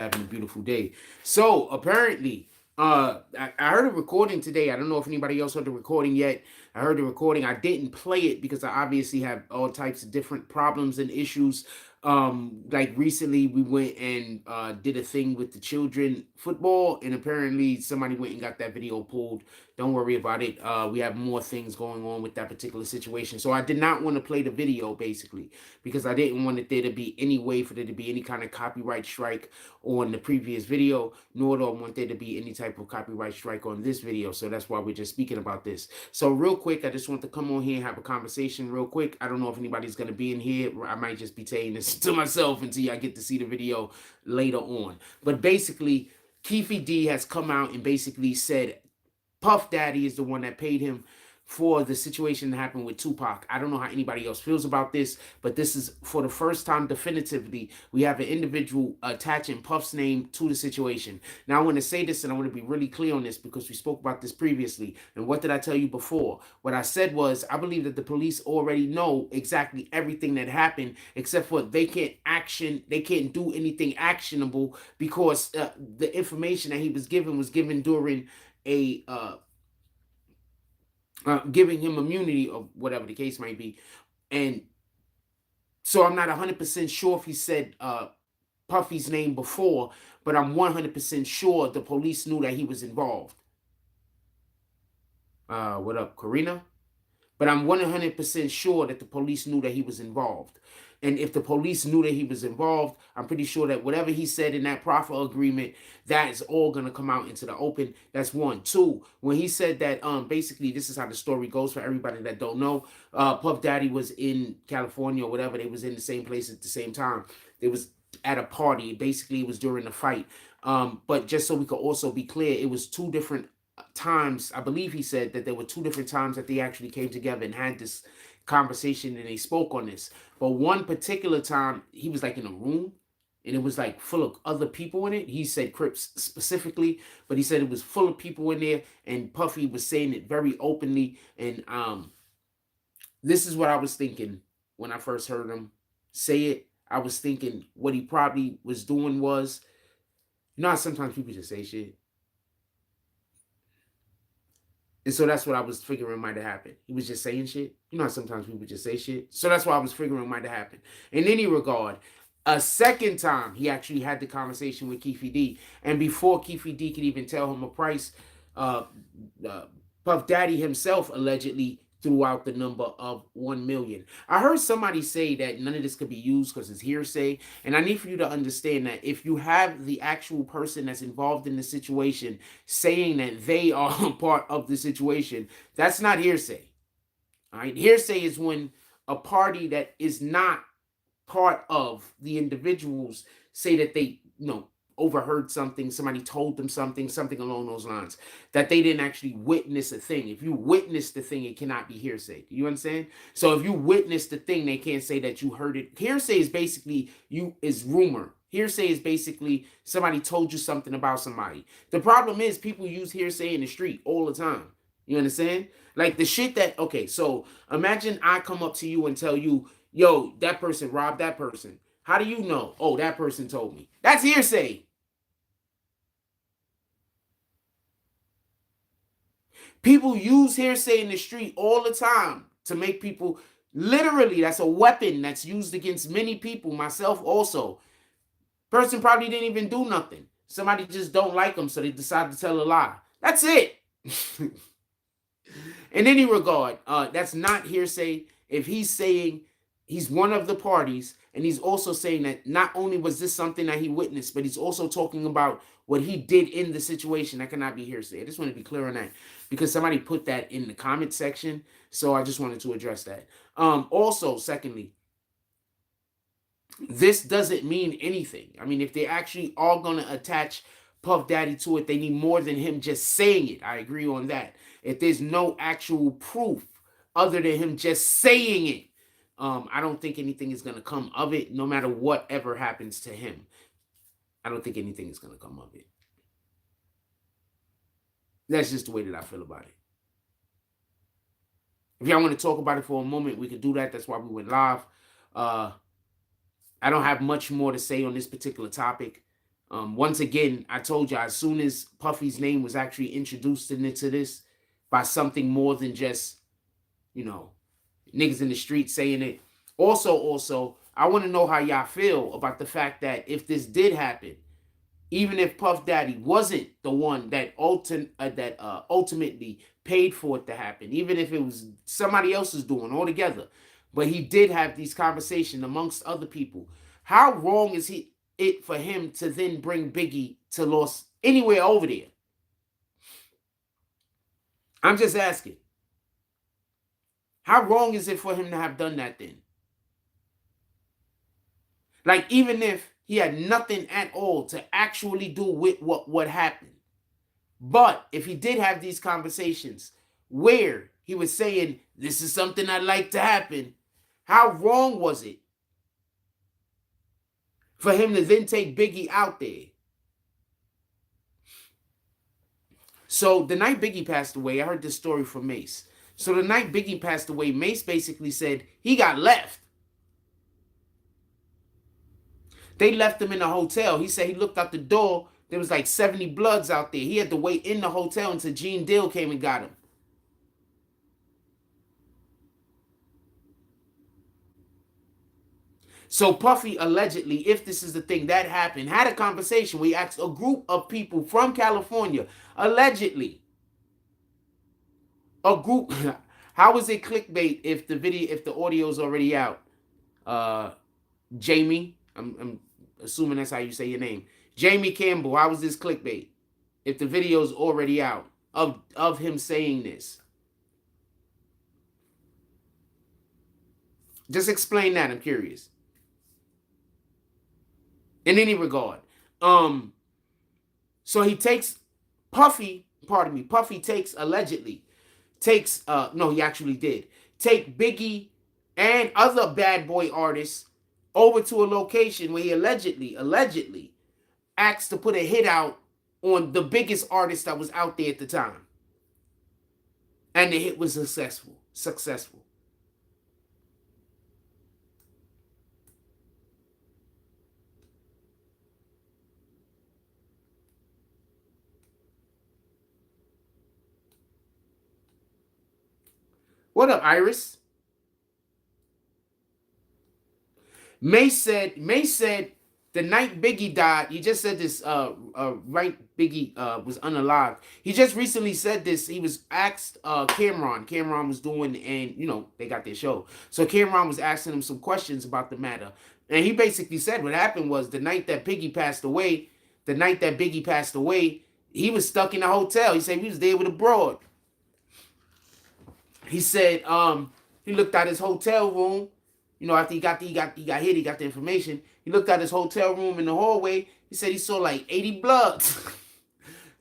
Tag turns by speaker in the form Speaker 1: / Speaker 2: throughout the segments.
Speaker 1: Having a beautiful day. So apparently, I heard a recording today. I don't know if anybody else heard the recording yet. I heard the recording. I didn't play it because I obviously have all types of different problems and issues. Like recently we went and did a thing with the children football, and apparently somebody went and got that video pulled. Don't worry about it. We have more things going on with that particular situation. So I did not want to play the video basically because I didn't want it there to be any way for there to be any kind of copyright strike on the previous video, nor do I want there to be any type of copyright strike on this video. So that's why we're just speaking about this. So real quick, I just want to come on here and have a conversation real quick. I don't know if anybody's going to be in here. I might just be saying this to myself until I get to see the video later on. But basically, Keefe D has come out and basically said Puff Daddy is the one that paid him for the situation that happened with Tupac. I don't know how anybody else feels about this, but this is for the first time definitively we have an individual attaching Puff's name to the situation. Now I want to say this and I want to be really clear on this because we spoke about this previously. And what did I tell you before? What I said was I believe that the police already know exactly everything that happened, except for they can't do anything actionable because the information that he was given during a giving him immunity or whatever the case might be. And so I'm not 100% sure if he said Puffy's name before, but I'm 100% sure the police knew that he was involved. What up, Karina? But I'm 100% sure that the police knew that he was involved. And if the police knew that he was involved, I'm pretty sure that whatever he said in that proffer agreement, that is all going to come out into the open. That's one. Two, when he said that, basically, this is how the story goes for everybody that don't know. Puff Daddy was in California or whatever. They was in the same place at the same time. They was at a party. Basically, it was during the fight. But just so we could also be clear, it was two different times. I believe he said that there were two different times that they actually came together and had this conversation and they spoke on this. But one particular time he was like in a room and it was like full of other people in it. He said Crips specifically, but he said it was full of people in there and Puffy was saying it very openly. And this is what I was thinking when I first heard him say it. I was thinking what he probably was doing was, you know how sometimes people just say shit. And so that's what I was figuring might have happened. He was just saying shit. You know how sometimes people just say shit. So that's what I was figuring might have happened. In any regard, a second time, he actually had the conversation with Keefe D. And before Keefe D could even tell him a price, Puff Daddy himself allegedly threw out the number of 1 million. I heard somebody say that none of this could be used because it's hearsay. And I need for you to understand that if you have the actual person that's involved in the situation saying that they are part of the situation, that's not hearsay. All right. Hearsay is when a party that is not part of the individuals say that they, overheard something, somebody told them something along those lines, that they didn't actually witness a thing. If you witness the thing, it cannot be hearsay. Do you understand? So if you witness the thing, they can't say that you heard it. Hearsay is basically is rumor. Hearsay is basically somebody told you something about somebody. The problem is people use hearsay in the street all the time. You understand? Like the shit that, okay, so imagine I come up to you and tell you, yo, that person robbed that person. How do you know? Oh, that person told me. That's hearsay. People use hearsay in the street all the time to make people, literally, that's a weapon that's used against many people, myself also. Person probably didn't even do nothing. Somebody just don't like them, so they decide to tell a lie. That's it. In any regard, that's not hearsay. If he's saying he's one of the parties, and he's also saying that not only was this something that he witnessed, but he's also talking about what he did in the situation, that cannot be hearsay. I just want to be clear on that because somebody put that in the comment section. So I just wanted to address that. Also, secondly, this doesn't mean anything. I mean, if they actually are going to attach Puff Daddy to it, they need more than him just saying it. I agree on that. If there's no actual proof other than him just saying it, I don't think anything is going to come of it, no matter whatever happens to him. I don't think anything is going to come of it. That's just the way that I feel about it. If y'all want to talk about it for a moment, we could do that. That's why we went live. I don't have much more to say on this particular topic. Once again, I told you, as soon as Puffy's name was actually introduced into this by something more than just, you know, niggas in the street saying it. Also, I want to know how y'all feel about the fact that if this did happen, even if Puff Daddy wasn't the one that ultimately paid for it to happen, even if it was somebody else's doing altogether, but he did have these conversations amongst other people. How wrong is it for him to then bring Biggie to Los anywhere over there? I'm just asking. How wrong is it for him to have done that then? Like, even if he had nothing at all to actually do with what happened. But if he did have these conversations where he was saying, this is something I'd like to happen, how wrong was it for him to then take Biggie out there? So the night Biggie passed away, I heard this story from Mace. So the night Biggie passed away, Mace basically said he got left. They left him in a hotel. He said he looked out the door. There was like 70 Bloods out there. He had to wait in the hotel until Gene Dill came and got him. So Puffy allegedly, if this is the thing that happened, had a conversation where he asked a group of people from California, allegedly, a group. How is it clickbait if the audio's already out? Jamie, I'm assuming that's how you say your name. Jamie Campbell, how was this clickbait if the video's already out of him saying this? Just explain that. I'm curious. In any regard. So he takes Puffy allegedly takes no, he actually did take Biggie and other bad boy artists over to a location where he allegedly asked to put a hit out on the biggest artist that was out there at the time. And the hit was successful. What up, Iris? May said the night Biggie died, he just said this right, Biggie was unalive. He just recently said this. He was asked Cameron was doing, and you know, they got their show. So Cameron was asking him some questions about the matter. And he basically said what happened was the night that Biggie passed away, he was stuck in a hotel. He said he was there with a broad. He said he looked at his hotel room, you know, after he got hit, he got the information. He looked at his hotel room in the hallway. He said he saw like 80 Bloods.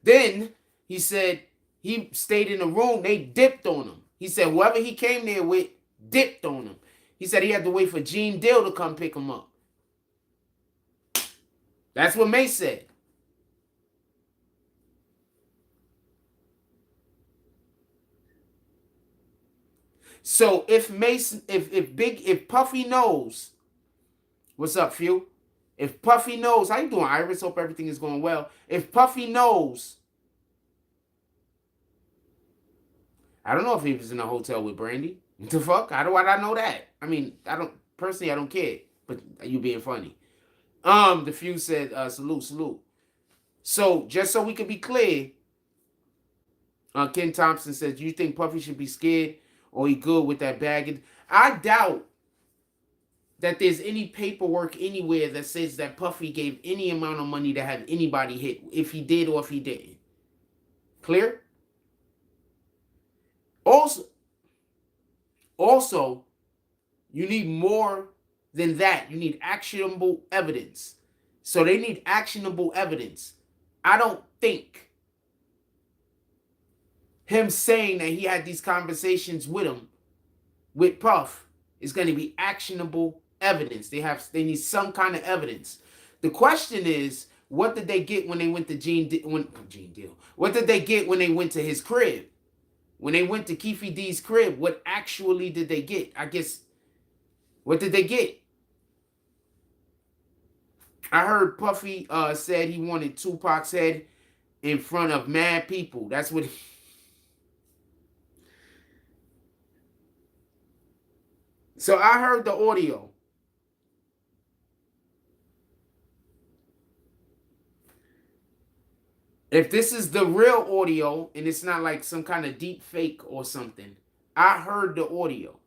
Speaker 1: Then he said he stayed in the room. They dipped on him. He said whoever he came there with dipped on him. He said he had to wait for Gene Dill to come pick him up. That's what May said. So if Puffy knows, what's up, Phil? If Puffy knows, how you doing, Iris? Hope everything is going well. If Puffy knows, I don't know if he was in a hotel with Brandy. What the fuck? How do I know that? I mean, I don't care. But you being funny. The few said, salute. So just so we can be clear, Ken Thompson says, do you think Puffy should be scared or he good with that baggage? I doubt that there's any paperwork anywhere that says that Puffy gave any amount of money to have anybody hit, if he did or if he didn't. Clear? Also, you need more than that. You need actionable evidence. So they need actionable evidence. I don't think him saying that he had these conversations with Puff, is going to be actionable evidence. They need some kind of evidence. The question is, what did they get when they went to Gene Deal? What did they get when they went to his crib? When they went to Keefe D's crib, what actually did they get? I guess, what did they get? I heard Puffy said he wanted Tupac's head in front of mad people. That's what. So I heard the audio. If this is the real audio and it's not like some kind of deep fake or something, I heard the audio.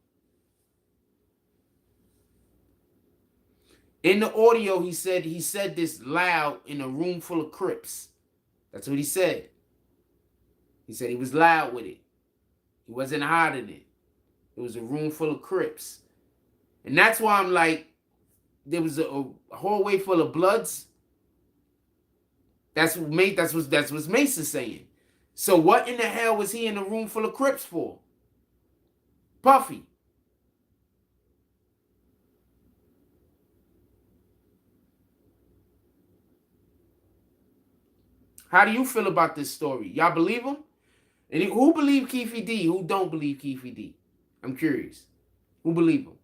Speaker 1: In the audio, he said this loud in a room full of Crips. That's what he said. He said he was loud with it. He wasn't hiding it. It was a room full of Crips. And that's why I'm like, there was a hallway full of Bloods. That's what Mace is saying. So what in the hell was he in a room full of Crips for? Puffy. How do you feel about this story? Y'all believe him? And who believe Keefe D? Who don't believe Keefe D? I'm curious. Who believe him?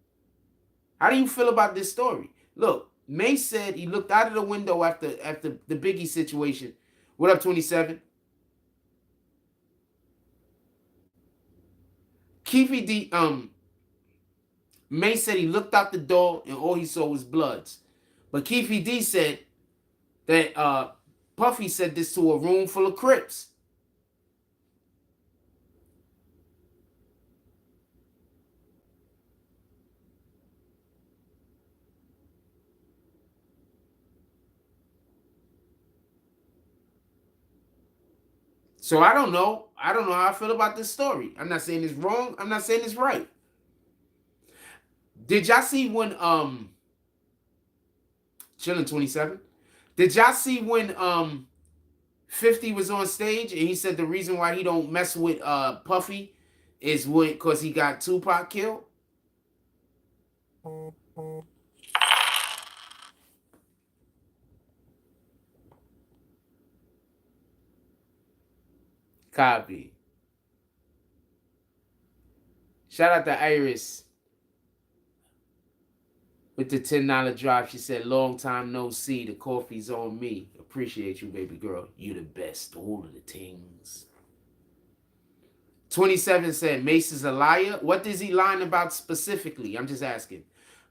Speaker 1: How do you feel about this story? Look, Mace said he looked out of the window after the Biggie situation. What up, 27? Keefe D, Mace said he looked out the door and all he saw was Bloods. But Keefe D said that Puffy said this to a room full of Crips. So I don't know. I don't know how I feel about this story. I'm not saying it's wrong. I'm not saying it's right. Did y'all see when chilling 27? Did y'all see when 50 was on stage and he said the reason why he don't mess with Puffy is because he got Tupac killed? Copy. Shout out to Iris with the $10 drop. She said, long time no see. The coffee's on me. Appreciate you, baby girl. You the best. All of the things. 27 said, Mace is a liar. What is he lying about specifically? I'm just asking.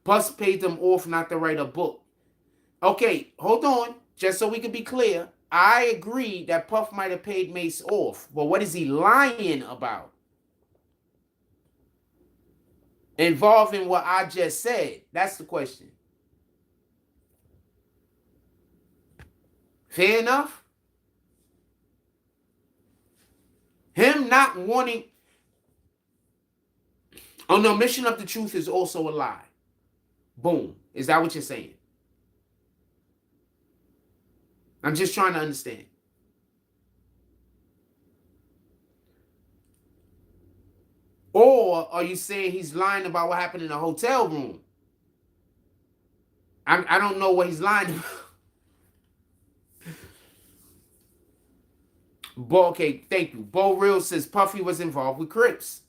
Speaker 1: Puss paid them off not to write a book. Okay, hold on. Just so we can be clear. I agree that Puff might have paid Mace off. But what is he lying about? Involving what I just said. That's the question. Fair enough? Him not wanting... Oh, no, mission of the truth is also a lie. Boom. Is that what you're saying? I'm just trying to understand. Or are you saying he's lying about what happened in the hotel room? I don't know what he's lying about. Okay, thank you. Bo Real says Puffy was involved with Crips.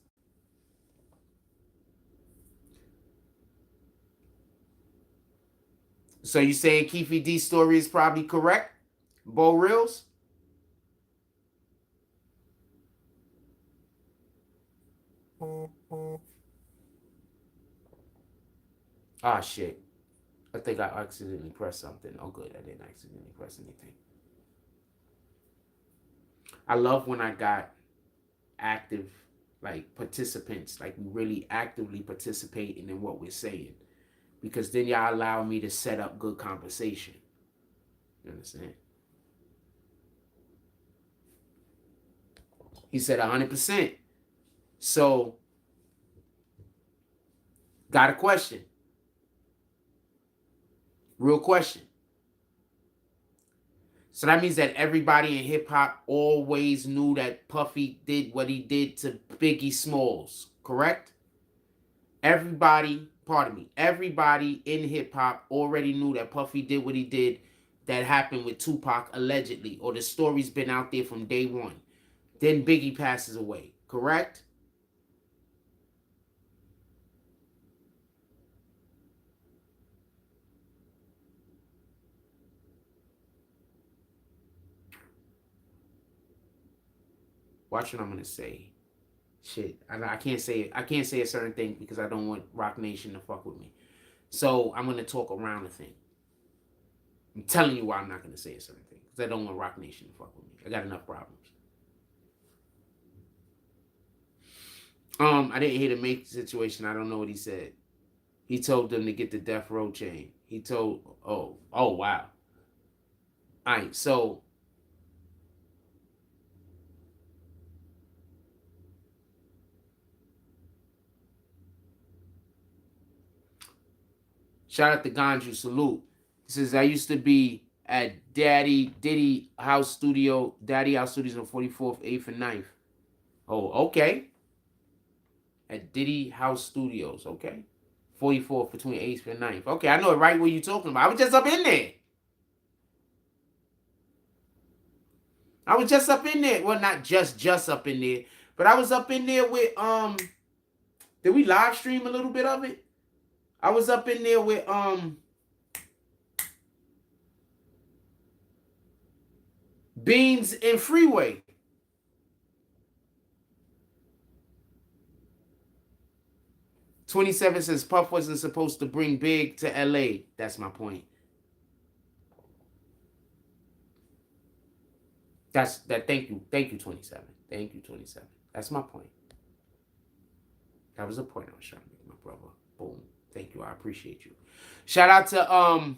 Speaker 1: So you saying Keefe D's story is probably correct? Bo Reels? Ah, shit. I think I accidentally pressed something. Oh, good. I didn't accidentally press anything. I love when I got active, like, participants, like, really actively participating in what we're saying. Because then y'all allow me to set up good conversation. You understand? He said 100%. So, got a question. Real question. So that means that everybody in hip hop always knew that Puffy did what he did to Biggie Smalls, correct? Everybody in hip hop already knew that Puffy did what he did that happened with Tupac allegedly, or the story's been out there from day one. Then Biggie passes away, correct? Watch what I'm gonna say. Shit, I can't say it. I can't say a certain thing because I don't want Rock Nation to fuck with me. So I'm gonna talk around the thing. I'm telling you why I'm not gonna say a certain thing because I don't want Rock Nation to fuck with me. I got enough problems. I didn't hear the make situation. I don't know what he said. He told them to get the death row chain. He told, oh wow. All right, so shout out to Ganju, salute. He says I used to be at Daddy House Studios on 44th, 8th, and 9th. Oh, okay. At Diddy House Studios, okay. 44th between 8th and 9th. Okay, I know right what you're talking about. I was just up in there. I was just up in there. Well, not just up in there, but I was up in there with did we live stream a little bit of it? I was up in there with Beans and Freeway. "27 says Puff wasn't supposed to bring Big to LA. That's my point. That's that. Thank you. Thank you, 27. Thank you, 27. That's my point. That was the point I was trying to make, my brother. Boom. Thank you. I appreciate you. Shout out to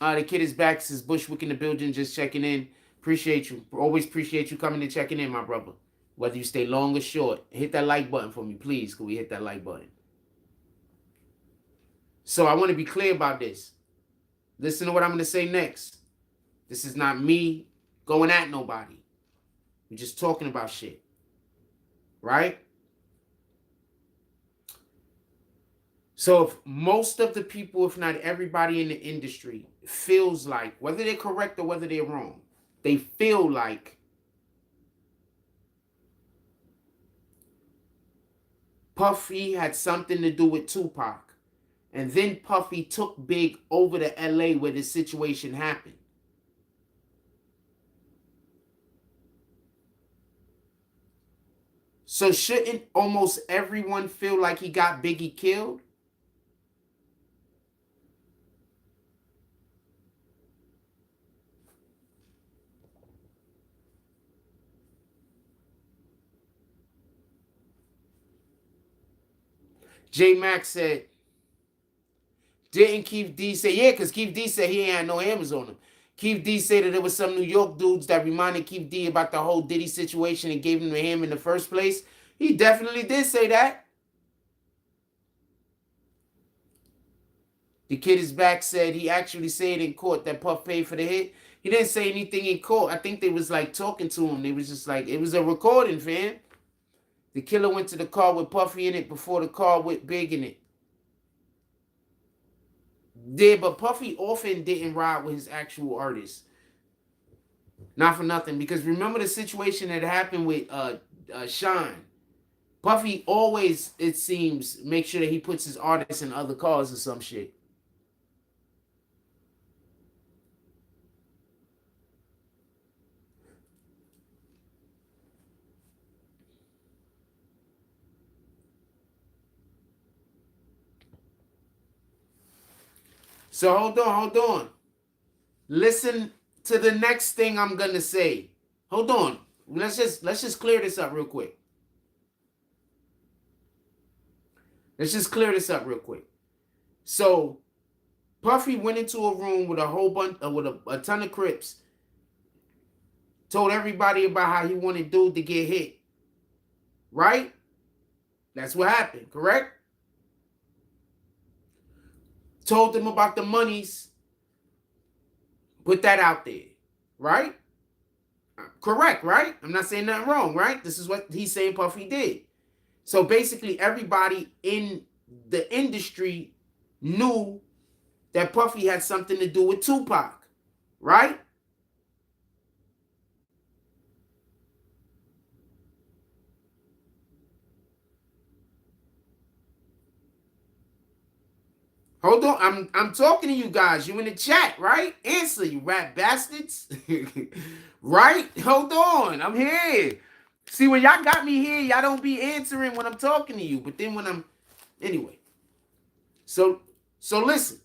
Speaker 1: the kid is back. Says Bushwick in the building, just checking in. Appreciate you. Always appreciate you coming and checking in, my brother. Whether you stay long or short, hit that like button for me, please. Could we hit that like button? So I want to be clear about this. Listen to what I'm going to say next. This is not me going at nobody. We're just talking about shit. Right? So if most of the people, if not everybody in the industry, feels like, whether they're correct or whether they're wrong, they feel like Puffy had something to do with Tupac, and then Puffy took Big over to LA where the situation happened. So shouldn't almost everyone feel like he got Biggie killed? J Max said, didn't Keefe D say, yeah, because Keefe D said he ain't had no hammers on him. Keefe D said that there was some New York dudes that reminded Keefe D about the whole Diddy situation and gave him the hammer in the first place. He definitely did say that. The kid is back said he actually said in court that Puff paid for the hit. He didn't say anything in court. I think they was like talking to him. They was just like, it was a recording, fam. The killer went to the car with Puffy in it before the car with Big in it. Yeah, but Puffy often didn't ride with his actual artists. Not for nothing. Because remember the situation that happened with Sean. Puffy always, it seems, make sure that he puts his artists in other cars or some shit. So hold on. Listen to the next thing I'm gonna say. Hold on. Let's just clear this up real quick. So Puffy went into a room with a whole bunch with a ton of Crips. Told everybody about how he wanted dude to get hit. Right? That's what happened, correct? Told them about the monies. Put that out there. Right? Correct, right? I'm not saying nothing wrong, right? This is what he's saying Puffy did. So basically everybody in the industry knew that Puffy had something to do with Tupac, right? Hold on, I'm talking to you guys. You in the chat, right? Answer, you rat bastards. Right? Hold on, I'm here. See, when y'all got me here, y'all don't be answering when I'm talking to you. But then when I'm anyway. So so listen.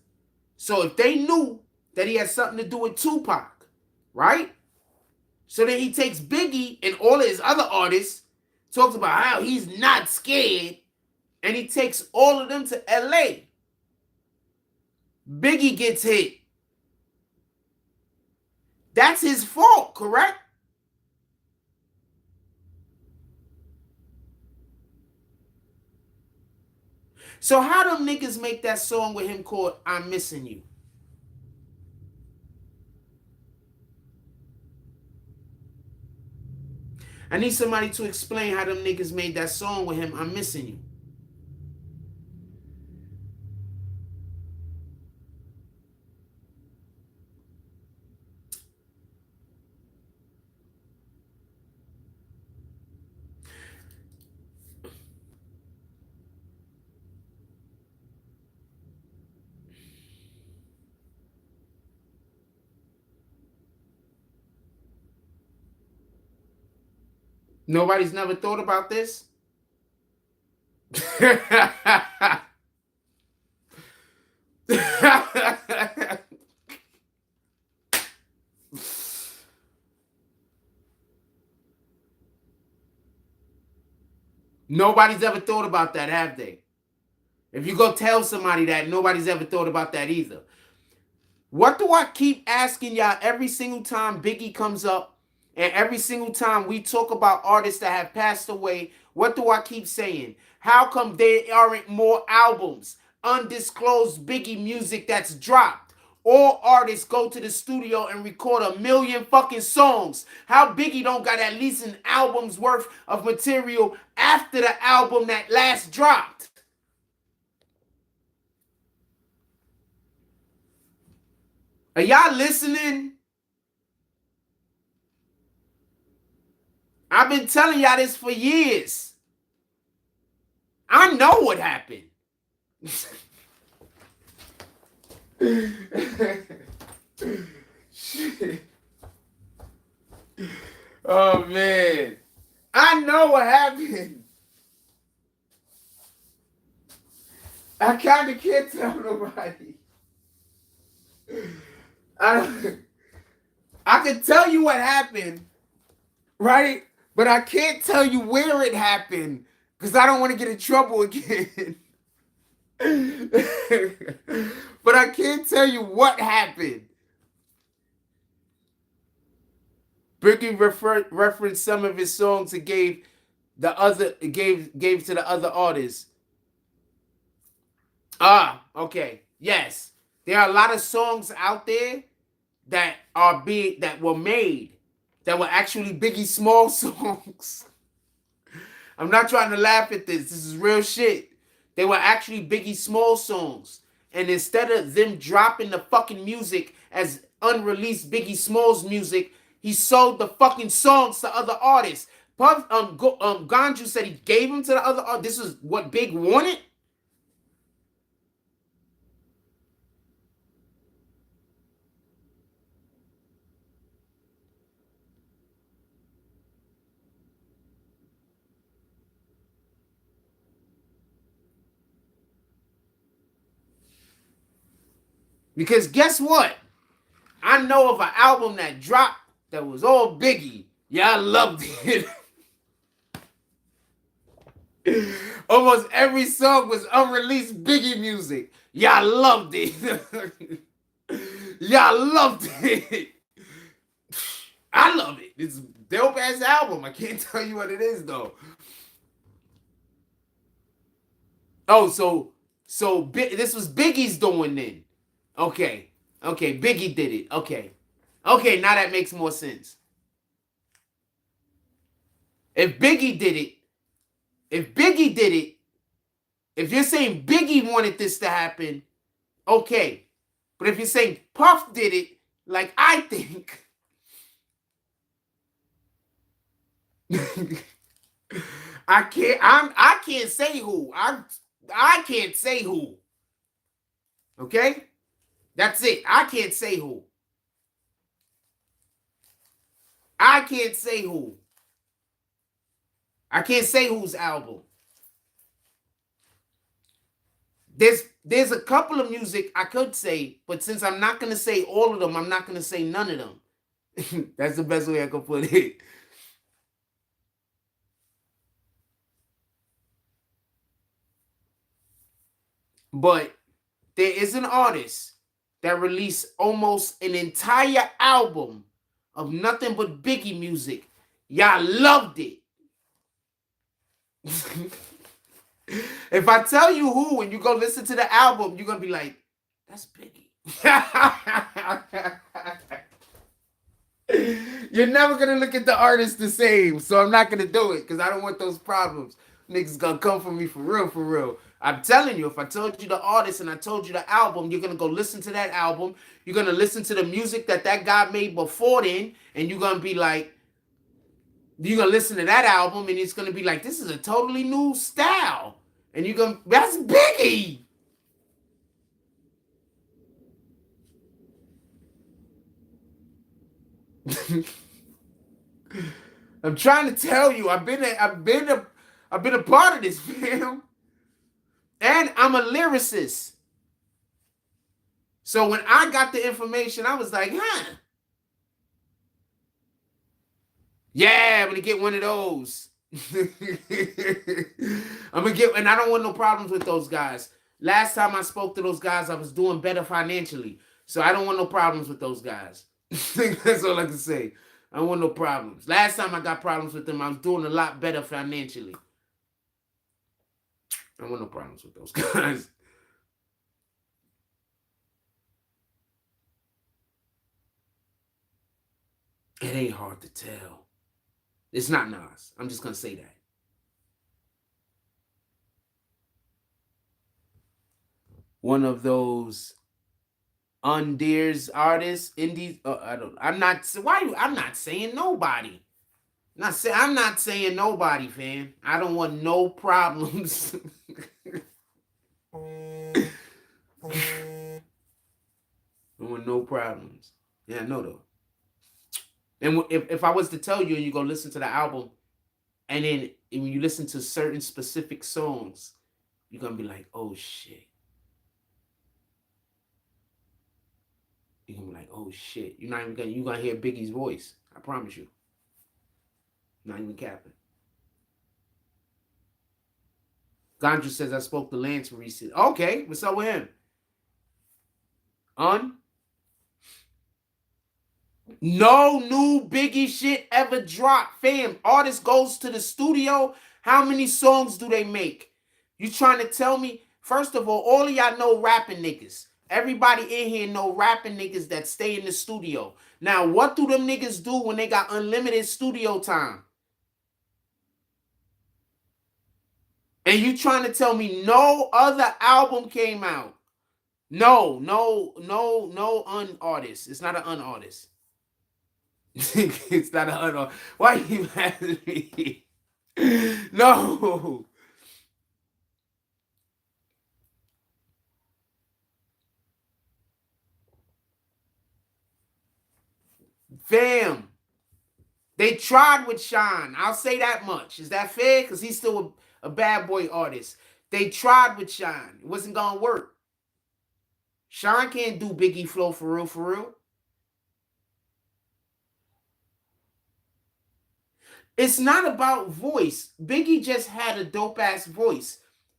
Speaker 1: So if they knew that he had something to do with Tupac, right? So then he takes Biggie and all of his other artists, talks about how he's not scared, and he takes all of them to LA. Biggie gets hit. That's his fault, correct? So how them niggas make that song with him called I'm Missing You? I need somebody to explain how them niggas made that song with him, I'm Missing You. Nobody's never thought about this? Nobody's ever thought about that, have they? If you go tell somebody that, nobody's ever thought about that either. What do I keep asking y'all every single time Biggie comes up and every single time we talk about artists that have passed away? What do I keep saying? How come there aren't more albums, undisclosed Biggie music that's dropped? All artists go to the studio and record 1,000,000 fucking songs. How Biggie don't got at least an album's worth of material after the album that last dropped? Are y'all listening? I've been telling y'all this for years. I know what happened. Shit. Oh man. I know what happened. I kind of can't tell nobody. I can tell you what happened, right? But I can't tell you where it happened because I don't want to get in trouble again. But I can't tell you what happened. Biggie referenced some of his songs and gave to the other artists. Ah, okay. Yes. There are a lot of songs out there that were made that were actually Biggie Small songs. I'm not trying to laugh at this. This is real shit. They were actually Biggie Small songs. And instead of them dropping the fucking music as unreleased Biggie Smalls music, he sold the fucking songs to other artists. Ganju said he gave them to the other artists. This is what Big wanted. Because guess what? I know of an album that dropped that was all Biggie. Y'all loved it. Almost every song was unreleased Biggie music. Y'all loved it. Y'all loved it. I love it. It's a dope ass album. I can't tell you what it is though. Oh, so this was Biggie's doing then. Okay. Okay, Biggie did it. Okay. Okay, now that makes more sense. If Biggie did it, if you're saying Biggie wanted this to happen, okay. But if you're saying Puff did it, like I think, I can't say who. I can't say who. Okay? That's it. I can't say who. I can't say who. I can't say whose album. There's a couple of music I could say, but since I'm not gonna say all of them, I'm not gonna say none of them. That's the best way I could put it. But there is an artist that released almost an entire album of nothing but Biggie music. Y'all loved it. If I tell you who and you go listen to the album, you're gonna be like, that's Biggie. You're never gonna look at the artist the same, so I'm not gonna do it because I don't want those problems. Niggas gonna come for me for real, for real. I'm telling you, if I told you the artist and I told you the album, you're gonna go listen to that album. You're gonna listen to the music that guy made before then, and you're gonna be like, you're gonna listen to that album, and it's gonna be like, this is a totally new style, and you're gonna, that's Biggie. I'm trying to tell you, I've been a part of this film, and I'm a lyricist. So when I got the information, I was like, huh, yeah, I'm gonna get one of those. I'm gonna get, and I don't want no problems with those guys. Last time I spoke to those guys, I was doing better financially, so I don't want no problems with those guys. That's all I can say. I don't want no problems. Last time I got problems with them, I was doing a lot better financially. I don't want no problems with those guys. It ain't hard to tell. It's not Nas. I'm just gonna say that. One of those undears artists, indies. I don't. I'm not. Why? I'm not saying nobody. I'm not saying nobody, fam. I don't want no problems. I don't want no problems. Yeah, I know though. And if I was to tell you and you go listen to the album, and then when you listen to certain specific songs, you're gonna be like, oh shit. You're gonna be like, oh shit. You're gonna hear Biggie's voice. I promise you. Not even capping. Gandra says I spoke to Lance recently. Okay, what's up with him? No new Biggie shit ever dropped. Fam, artist goes to the studio. How many songs do they make? You trying to tell me? First of all of y'all know rapping niggas. Everybody in here know rapping niggas that stay in the studio. Now, what do them niggas do when they got unlimited studio time? And you trying to tell me no other album came out? No unartist. It's not an unartist. It's not an unartist. Why are you mad at me? No. Fam. They tried with Sean. I'll say that much. Is that fair? Because he's still a bad boy artist. They tried with Sean. It wasn't going to work. Sean can't do Biggie flow for real, for real. It's not about voice. Biggie just had a dope ass voice.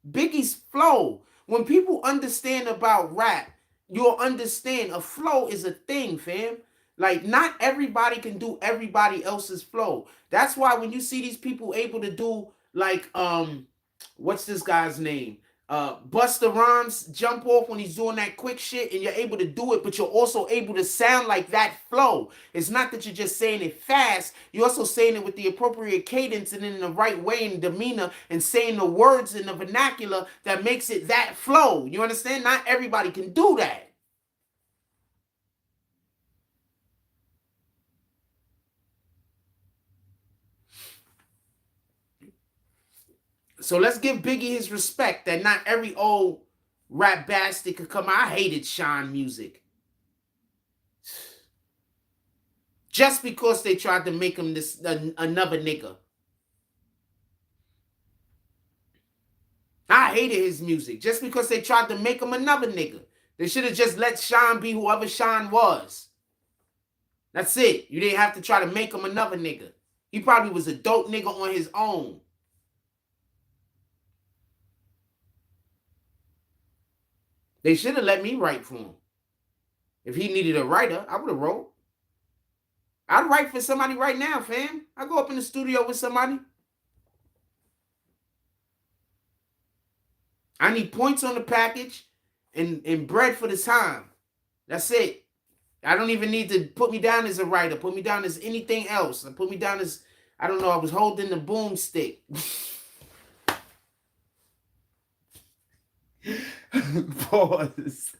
Speaker 1: Biggie's flow. When people understand about rap, you'll understand a flow is a thing, fam. Like, not everybody can do everybody else's flow. That's why when you see these people able to do, like, what's this guy's name? Busta Rhymes jump off when he's doing that quick shit, and you're able to do it, but you're also able to sound like that flow. It's not that you're just saying it fast, you're also saying it with the appropriate cadence and in the right way and demeanor, and saying the words in the vernacular that makes it that flow. You understand? Not everybody can do that. So let's give Biggie his respect that not every old rap bastard could come. I hated Sean music. Just because they tried to make him this another nigga. I hated his music just because they tried to make him another nigga. They should have just let Sean be whoever Sean was. That's it. You didn't have to try to make him another nigga. He probably was a dope nigga on his own. They should have let me write for him. If he needed a writer, I would have wrote. I'd write for somebody right now, fam. I go up in the studio with somebody. I need points on the package and bread for the time. That's it. I don't even need to put me down as a writer. Put me down as anything else. Put me down as, I don't know, I was holding the boomstick. Pause.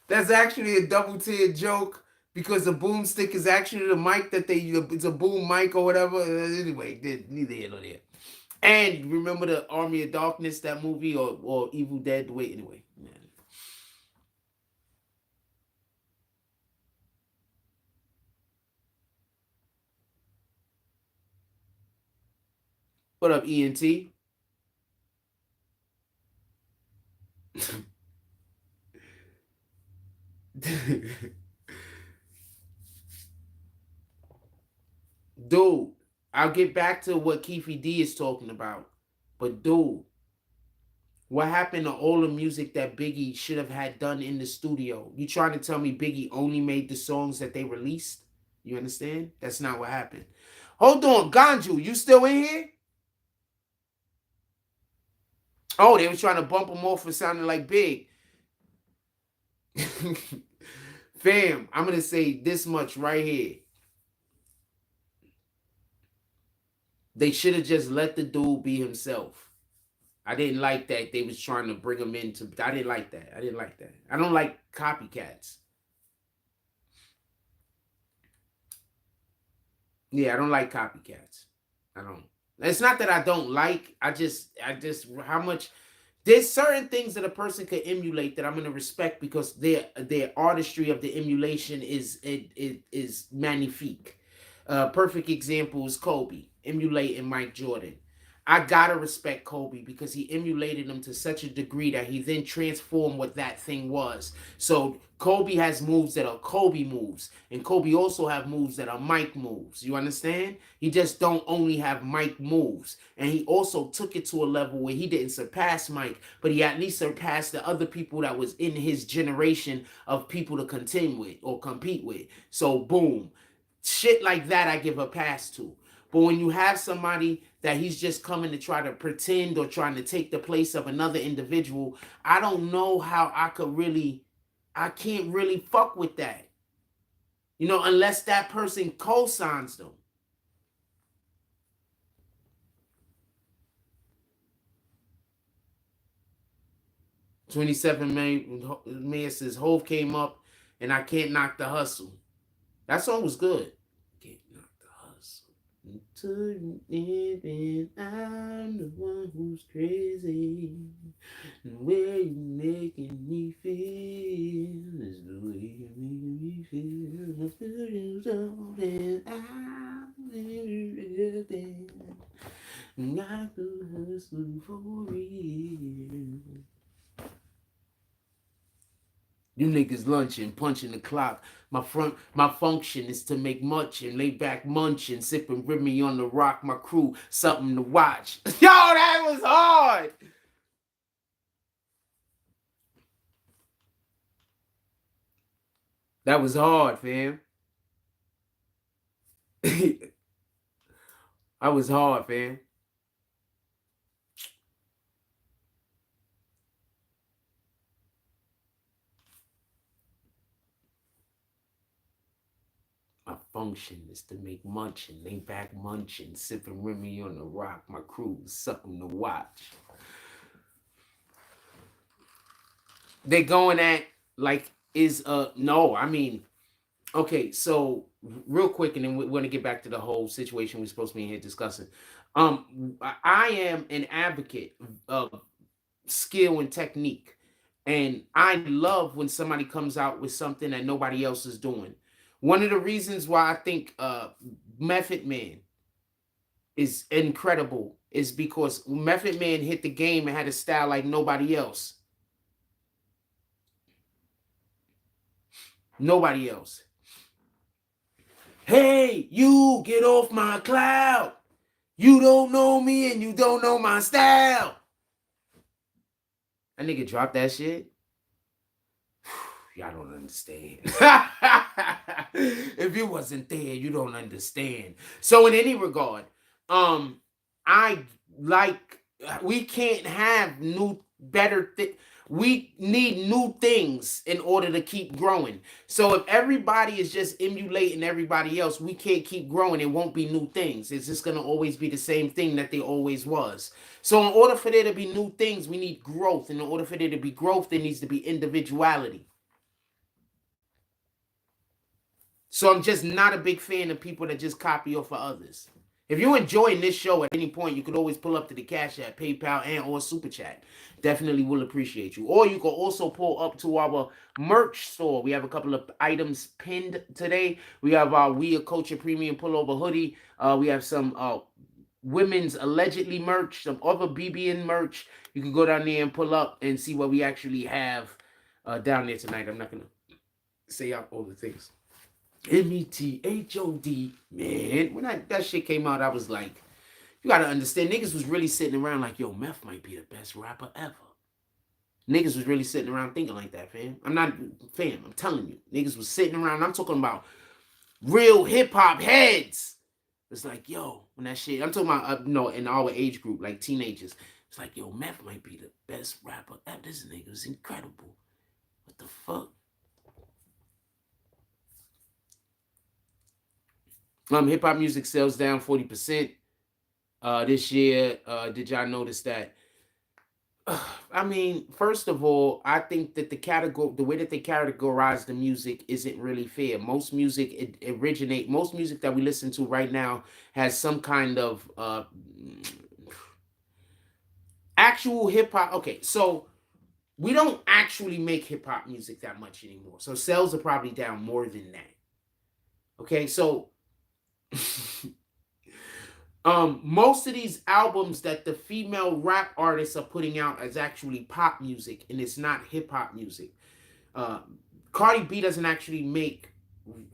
Speaker 1: That's actually a double tier joke because the boomstick is actually the mic that it's a boom mic or whatever. Anyway, neither here nor there. And remember the Army of Darkness, that movie, or Evil Dead? Wait, anyway. Man. What up, ENT? Dude, I'll get back to what Keefe D is talking about. But dude, what happened to all the music that Biggie should have had done in the studio? You trying to tell me Biggie only made the songs that they released? You understand? That's not what happened. Hold on, Ganju, you still in here? Oh, they were trying to bump him off for sounding like Big. Fam, I'm going to say this much right here. They should have just let the dude be himself. I didn't like that they was trying to bring him into. I didn't like that. I didn't like that. I don't like copycats. Yeah, I don't like copycats. I don't. It's not that I don't like. I just how much. There's certain things that a person could emulate that I'm gonna respect because their artistry of the emulation is magnifique. Perfect example is Kobe emulating Mike Jordan. I gotta respect Kobe because he emulated him to such a degree that he then transformed what that thing was. So Kobe has moves that are Kobe moves, and Kobe also have moves that are Mike moves. You understand? He just don't only have Mike moves, and he also took it to a level where he didn't surpass Mike, but he at least surpassed the other people that was in his generation of people to contend with or compete with. So boom, shit like that I give a pass to. But when you have somebody that he's just coming to try to pretend or trying to take the place of another individual, I don't know how I can't really fuck with that. You know, unless that person co-signs them. 27 man says Hove came up and I can't knock the hustle. That song was good. Can't knock the hustle. I'm the one who's crazy. And where you making me feel is the way you're making me feel. I feel something. I'm living. I could hustle for real. You niggas lunching, punching the clock. My function is to make much and lay back munching, sipping Remy on the rock. My crew, something to watch. Yo, that was hard. That was hard, fam. I was hard, fam. My function is to make munching, lay back munching, sipping Remy on the rock. My crew, something to watch. They're going at like is no, I mean, okay, so real quick, and then we're going to get back to the whole situation we're supposed to be in here discussing. I am an advocate of skill and technique. And I love when somebody comes out with something that nobody else is doing. One of the reasons why I think Method Man is incredible is because Method Man hit the game and had a style like nobody else. Nobody else. Hey, you get off my cloud. You don't know me and you don't know my style. That nigga dropped that shit. Y'all don't understand. If you wasn't there, you don't understand. So in any regard, I like, we can't have new, better things. We need new things in order to keep growing. So if everybody is just emulating everybody else, we can't keep growing. It won't be new things. It's just going to always be the same thing that they always was. So in order for there to be new things, we need growth. And in order for there to be growth, there needs to be individuality. So I'm just not a big fan of people that just copy off of others. If you're enjoying this show at any point, you could always pull up to the Cash App, PayPal, and or Super Chat. Definitely will appreciate you. Or you can also pull up to our merch store. We have a couple of items pinned today. We have our We Are Culture Premium Pullover Hoodie. We have some women's allegedly merch, some other BBN merch. You can go down there and pull up and see what we actually have down there tonight. I'm not going to say out all the things. METHOD, man. When that shit came out, I was like, you gotta understand, niggas was really sitting around like, yo, Meth might be the best rapper ever. Niggas was really sitting around thinking like that, fam. I'm telling you. Niggas was sitting around, I'm talking about real hip-hop heads. It's like, yo, when that shit, I'm talking about, in our age group, like teenagers. It's like, yo, Meth might be the best rapper ever. This nigga is incredible. What the fuck? Hip hop music sales down 40% this year. Did y'all notice that? I mean, first of all, I think that the way that they categorize the music isn't really fair. Most music most music that we listen to right now has some kind of actual hip hop. Okay, so we don't actually make hip hop music that much anymore. So sales are probably down more than that. Okay, so most of these albums that the female rap artists are putting out is actually pop music, and it's not hip hop music. Cardi B doesn't actually make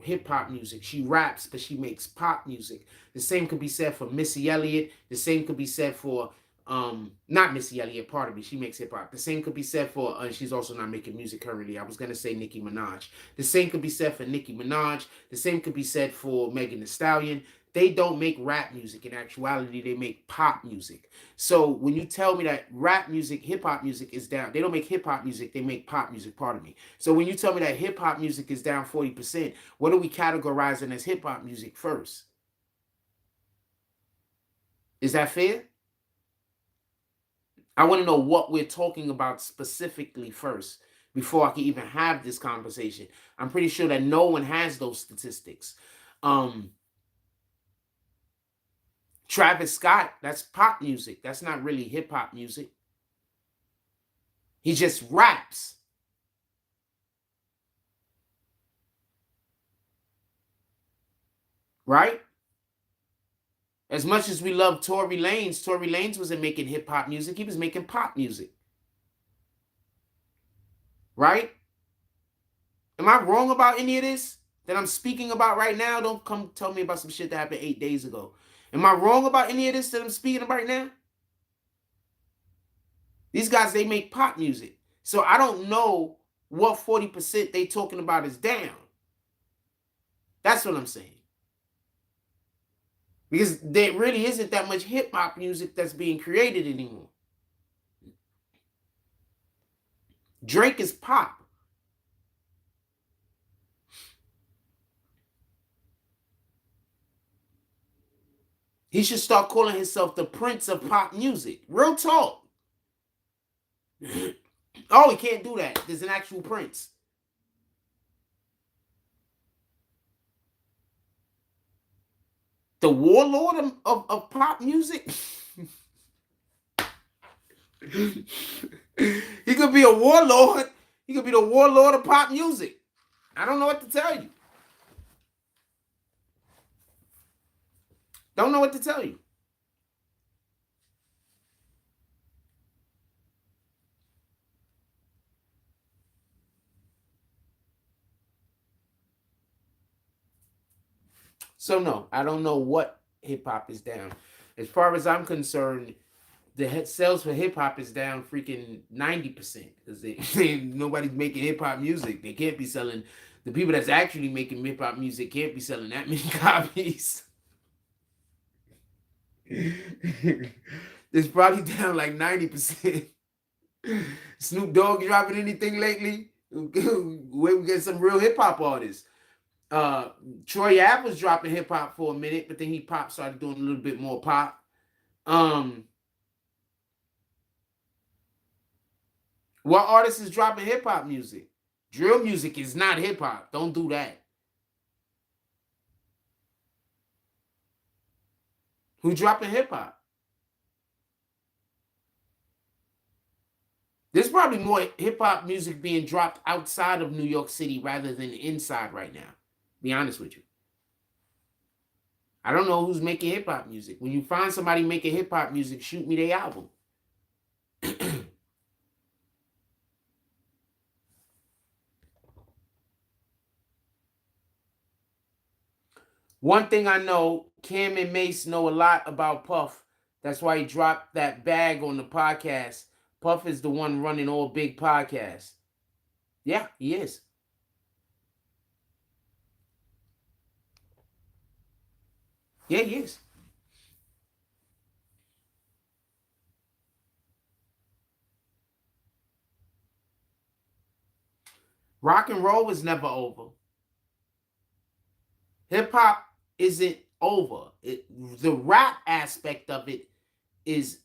Speaker 1: hip hop music. She raps, but she makes pop music. The same could be said for Missy Elliott. The same could be said for not Missy Elliott, pardon me, she makes hip hop. The same could be said for she's also not making music currently. I was gonna say Nicki Minaj. The same could be said for Nicki Minaj. The same could be said for Megan Thee Stallion. They don't make rap music. In actuality, they make pop music. So when you tell me that rap music, hip hop music is down, they don't make hip hop music, they make pop music, pardon me. So when you tell me that hip hop music is down 40%, what are we categorizing as hip hop music first? Is that fair? I want to know what we're talking about specifically first before I can even have this conversation. I'm pretty sure that no one has those statistics. Travis Scott, that's pop music. That's not really hip hop music. He just raps. Right? As much as we love Tory Lanez wasn't making hip hop music. He was making pop music. Right? Am I wrong about any of this that I'm speaking about right now? Don't come tell me about some shit that happened 8 days ago. Am I wrong about any of this that I'm speaking about right now? These guys, they make pop music. So I don't know what 40% they talking about is down. That's what I'm saying. Because there really isn't that much hip-hop music that's being created anymore. Drake is pop. He should start calling himself the Prince of pop music. Real talk. Oh, he can't do that. There's an actual Prince. The warlord of pop music? He could be a warlord. He could be the warlord of pop music. I don't know what to tell you. Don't know what to tell you. So no, I don't know what hip hop is down. As far as I'm concerned, the sales for hip hop is down freaking 90% because nobody's making hip hop music. They can't be selling. The people that's actually making hip hop music can't be selling that many copies. It's probably down like 90%. Snoop Dogg dropping anything lately? Where we get some real hip hop artists. Troy Ave was dropping hip hop for a minute, but then he started doing a little bit more pop. What artist is dropping hip hop music? Drill music is not hip hop. Don't do that. Who dropping hip hop? There's probably more hip hop music being dropped outside of New York City rather than inside right now. Be honest with you. I don't know who's making hip hop music. When you find somebody making hip hop music, shoot me their album. One thing I know, Cam and Mace know a lot about Puff. That's why he dropped that bag on the podcast. Puff is the one running all big podcasts. Yeah, he is. Yeah, he is. Rock and roll was never over. Hip hop isn't over. The rap aspect of it is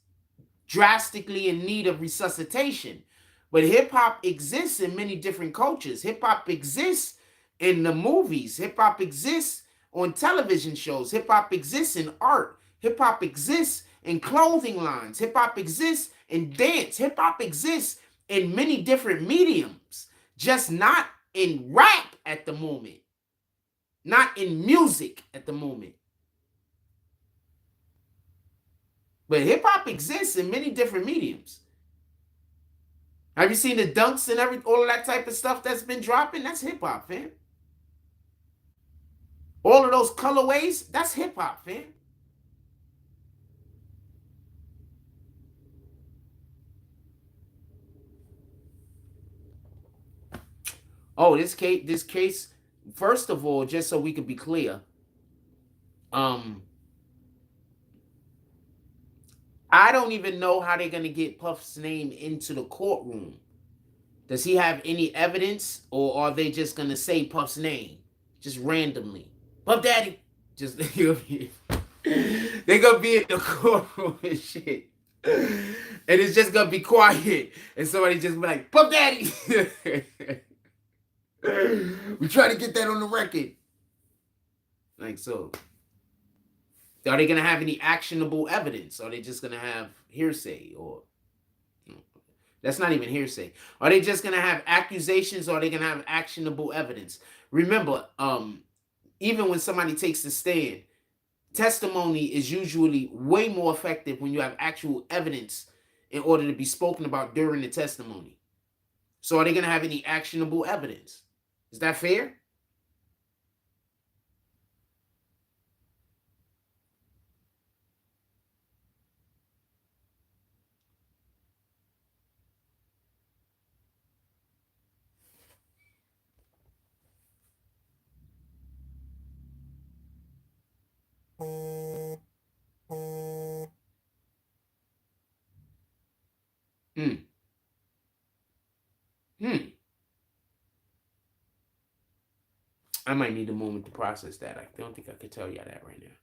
Speaker 1: drastically in need of resuscitation. But hip hop exists in many different cultures. Hip hop exists in the movies. Hip hop exists on television shows. Hip hop exists in art. Hip hop exists in clothing lines. Hip hop exists in dance. Hip hop exists in many different mediums, just not in rap at the moment, not in music at the moment. But hip hop exists in many different mediums. Have you seen the dunks and all of that type of stuff that's been dropping? That's hip hop, fam. All of those colorways, that's hip hop, fam. Oh, this case, first of all, just so we could be clear, I don't even know how they're gonna get Puff's name into the courtroom. Does he have any evidence, or are they just gonna say Puff's name just randomly? Puff Daddy, just they're gonna be in the courtroom and shit, and it's just gonna be quiet, and somebody just be like, Puff Daddy. We try to get that on the record. Like, so are they gonna have any actionable evidence? Are they just gonna have hearsay? Or that's not even hearsay. Are they just gonna have accusations, or are they gonna have actionable evidence? Remember, even when somebody takes the stand, testimony is usually way more effective when you have actual evidence in order to be spoken about during the testimony. So are they gonna have any actionable evidence? Is that fair? Hmm. I might need a moment to process that. I don't think I could tell you that right now.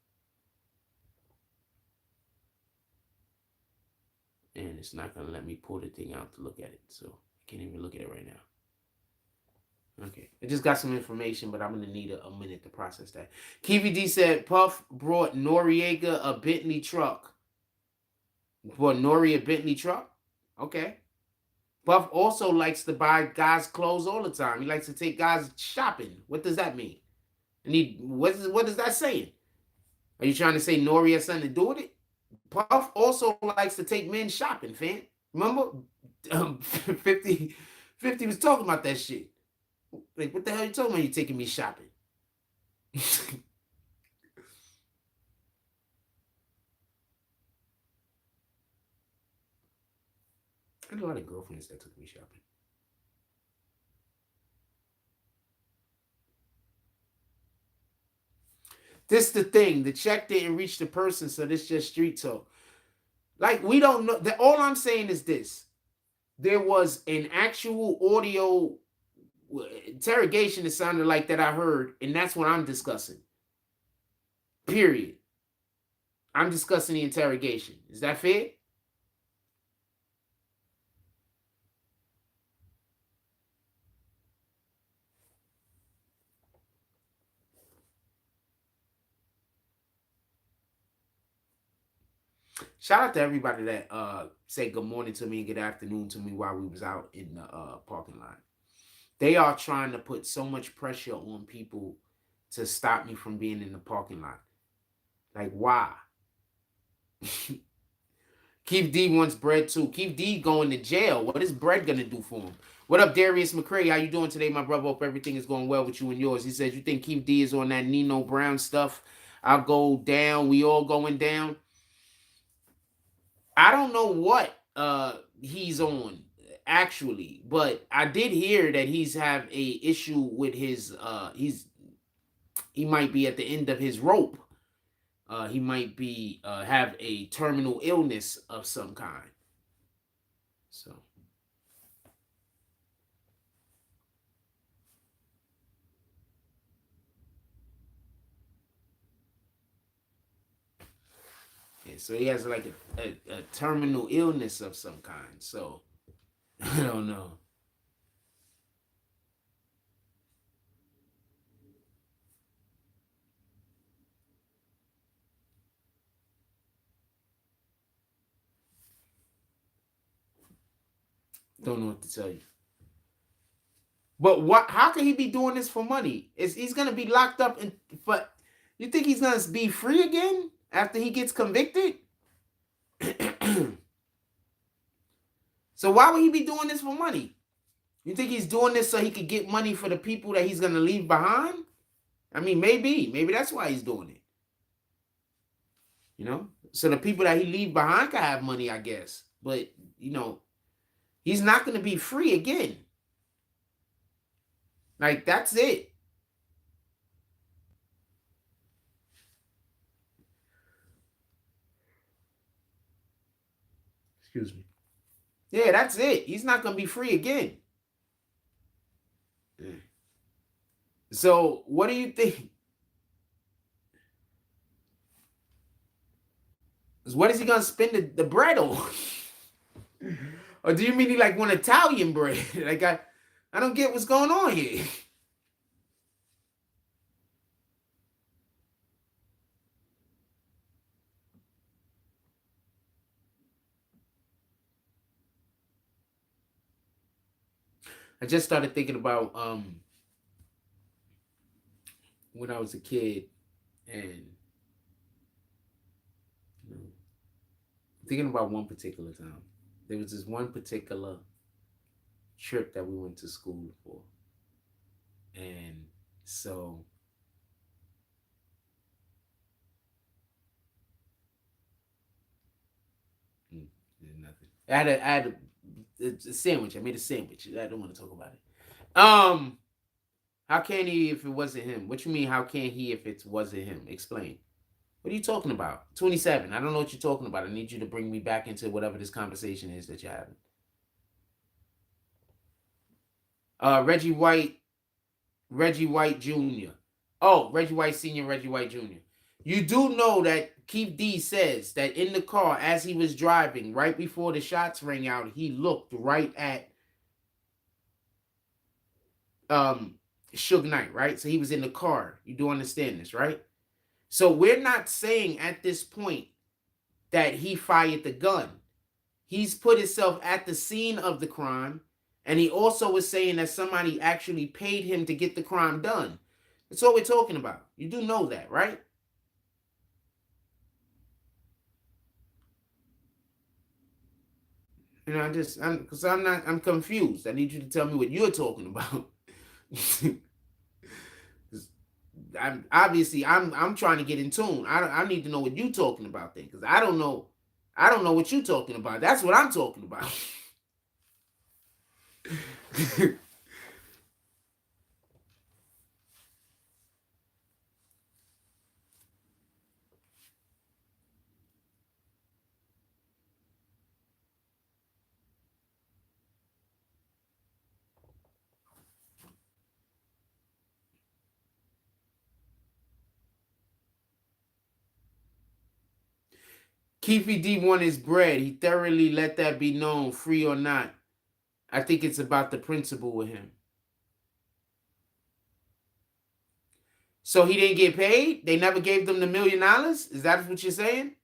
Speaker 1: And it's not going to let me pull the thing out to look at it. So I can't even look at it right now. Okay. I just got some information, but I'm going to need a minute to process that. Keefe D said Puff brought Noriega a Bentley truck. Brought Nori a Bentley truck? Okay. Puff also likes to buy guys' clothes all the time. He likes to take guys shopping. What does that mean? And what is that saying? Are you trying to say Nori has something to do with it? Puff also likes to take men shopping, fam. Remember? 50, 50 was talking about that shit. Like, what the hell you talking about? You taking me shopping? I know a lot of girlfriends that took me shopping. This the thing. The check didn't reach the person, so this just street talk. Like, we don't know. All I'm saying is this. There was an actual audio interrogation, it sounded like, that I heard, and that's what I'm discussing. Period. I'm discussing the interrogation. Is that fair? Shout out to everybody that said good morning to me and good afternoon to me while we was out in the parking lot. They are trying to put so much pressure on people to stop me from being in the parking lot. Like, why? Keefe D wants bread too. Keefe D going to jail. What is bread gonna do for him? What up, Darius McCray? How you doing today, my brother? Hope everything is going well with you and yours. He says, you think Keefe D is on that Nino Brown stuff? I'll go down. We all going down. I don't know what he's on actually, but I did hear that he's have a issue with his he might be at the end of his rope. He might be have a terminal illness of some kind. So yeah, so he has like a terminal illness of some kind. So I don't know. Don't know what to tell you. But what? How can he be doing this for money? He's gonna be locked up? But you think he's gonna be free again after he gets convicted? So why would he be doing this for money? You think he's doing this so he could get money for the people that he's gonna leave behind? I mean, maybe that's why he's doing it. You know, so the people that he leave behind can have money, I guess. But you know, he's not gonna be free again. Like, that's it. Excuse me. Yeah, that's it. He's not gonna be free again. So what do you think? What is he gonna spend the bread on? Or do you mean he like want Italian bread? Like, I don't get what's going on here. I just started thinking about when I was a kid, and you know, thinking about one particular time. There was this one particular trip that we went to school for, and so nothing. I had a sandwich. I made a sandwich. I don't want to talk about it. How can he if it wasn't him? What you mean? How can he if it wasn't him? Explain. What are you talking about? 27. I don't know what you're talking about. I need you to bring me back into whatever this conversation is that you're having. Reggie White Jr. Oh, Reggie White Sr., Reggie White Jr. You do know that Keefe D says that in the car as he was driving, right before the shots rang out, he looked right at Suge Knight, right? So he was in the car. You do understand this, right? So we're not saying at this point that he fired the gun. He's put himself at the scene of the crime, and he also was saying that somebody actually paid him to get the crime done. That's what we're talking about. You do know that, right? You know, I'm confused. I need you to tell me what you're talking about. I'm trying to get in tune. I need to know what you're talking about then, because I don't know. I don't know what you're talking about. That's what I'm talking about. Keefe D won his bread. He thoroughly let that be known, free or not. I think it's about the principle with him. So he didn't get paid? They never gave them the $1 million? Is that what you're saying?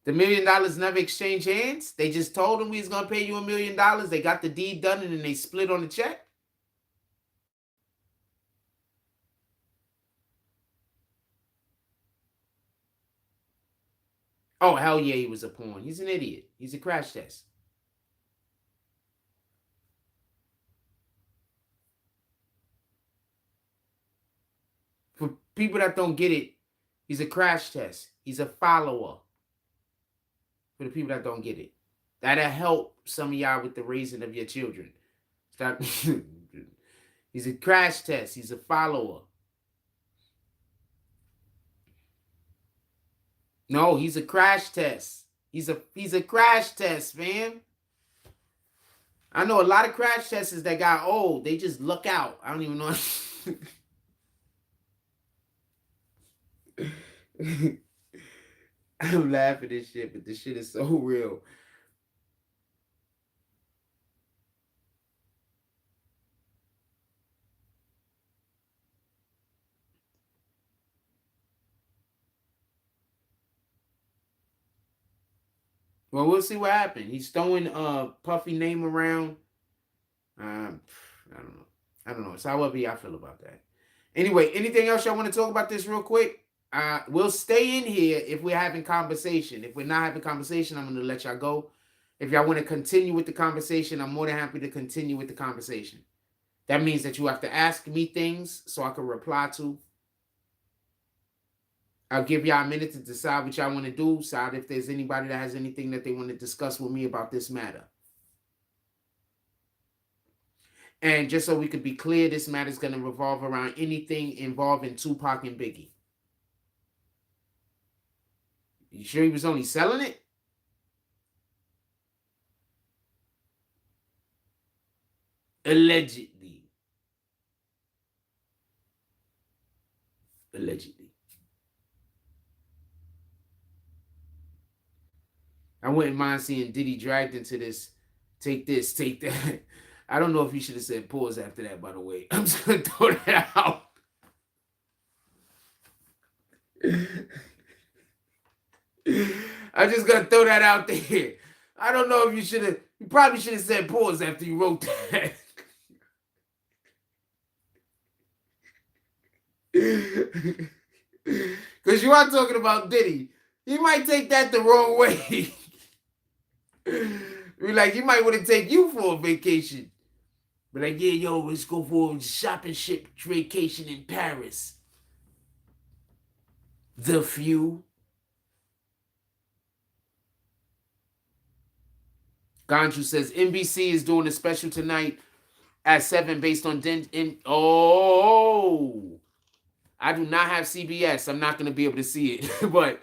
Speaker 1: The $1 million never exchanged hands? They just told him we was gonna pay you $1 million. They got the deed done and then they split on the check? Oh, hell yeah, he was a pawn. He's an idiot. He's a crash test. For people that don't get it, he's a crash test. He's a follower. For the people that don't get it. That'll help some of y'all with the raising of your children. Stop. He's a crash test. He's a follower. No, he's a crash test. He's a crash test, man. I know a lot of crash testers that got old. They just luck out. I don't even know. I'm laughing at this shit, but this shit is so real. Well, we'll see what happens. He's throwing Puffy name around. I don't know. I don't know. It's however y'all feel about that. Anyway, anything else y'all want to talk about this real quick? We'll stay in here if we're having conversation. If we're not having conversation, I'm going to let y'all go. If y'all want to continue with the conversation, I'm more than happy to continue with the conversation. That means that you have to ask me things so I can reply to. I'll give y'all a minute to decide what y'all want to do. Decide if there's anybody that has anything that they want to discuss with me about this matter. And just so we could be clear, this matter is going to revolve around anything involving Tupac and Biggie. You sure he was only selling it? Allegedly. Allegedly. I wouldn't mind seeing Diddy dragged into this. Take this, take that. I don't know if you should have said pause after that, by the way. I'm just going to throw that out. I'm just going to throw that out there. I don't know if you should have. You probably should have said pause after you wrote that. Because you are talking about Diddy. He might take that the wrong way. Like, he might want to take you for a vacation. But like, yeah, yo, let's go for a shopping ship vacation in Paris. The Few. Ganju says, NBC is doing a special tonight at 7 based on... Oh! I do not have CBS. I'm not going to be able to see it. But...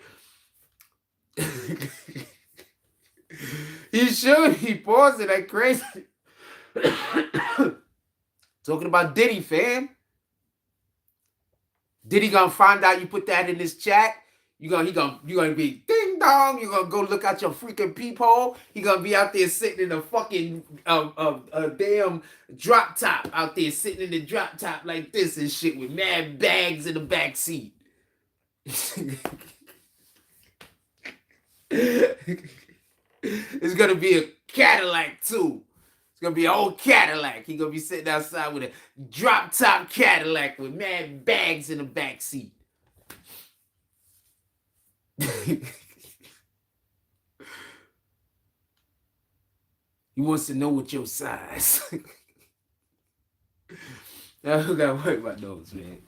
Speaker 1: he should. He paused it like crazy. Talking about Diddy, fam. Diddy gonna find out you put that in this chat. You're gonna be ding dong. You're gonna go look out your freaking peephole. He gonna be out there sitting in a fucking damn drop top out there sitting in the drop top like this and shit with mad bags in the back seat. It's gonna be a Cadillac too. It's gonna be an old Cadillac. He gonna be sitting outside with a drop top Cadillac with mad bags in the back seat. He wants to know what your size. I gotta worry about those, man.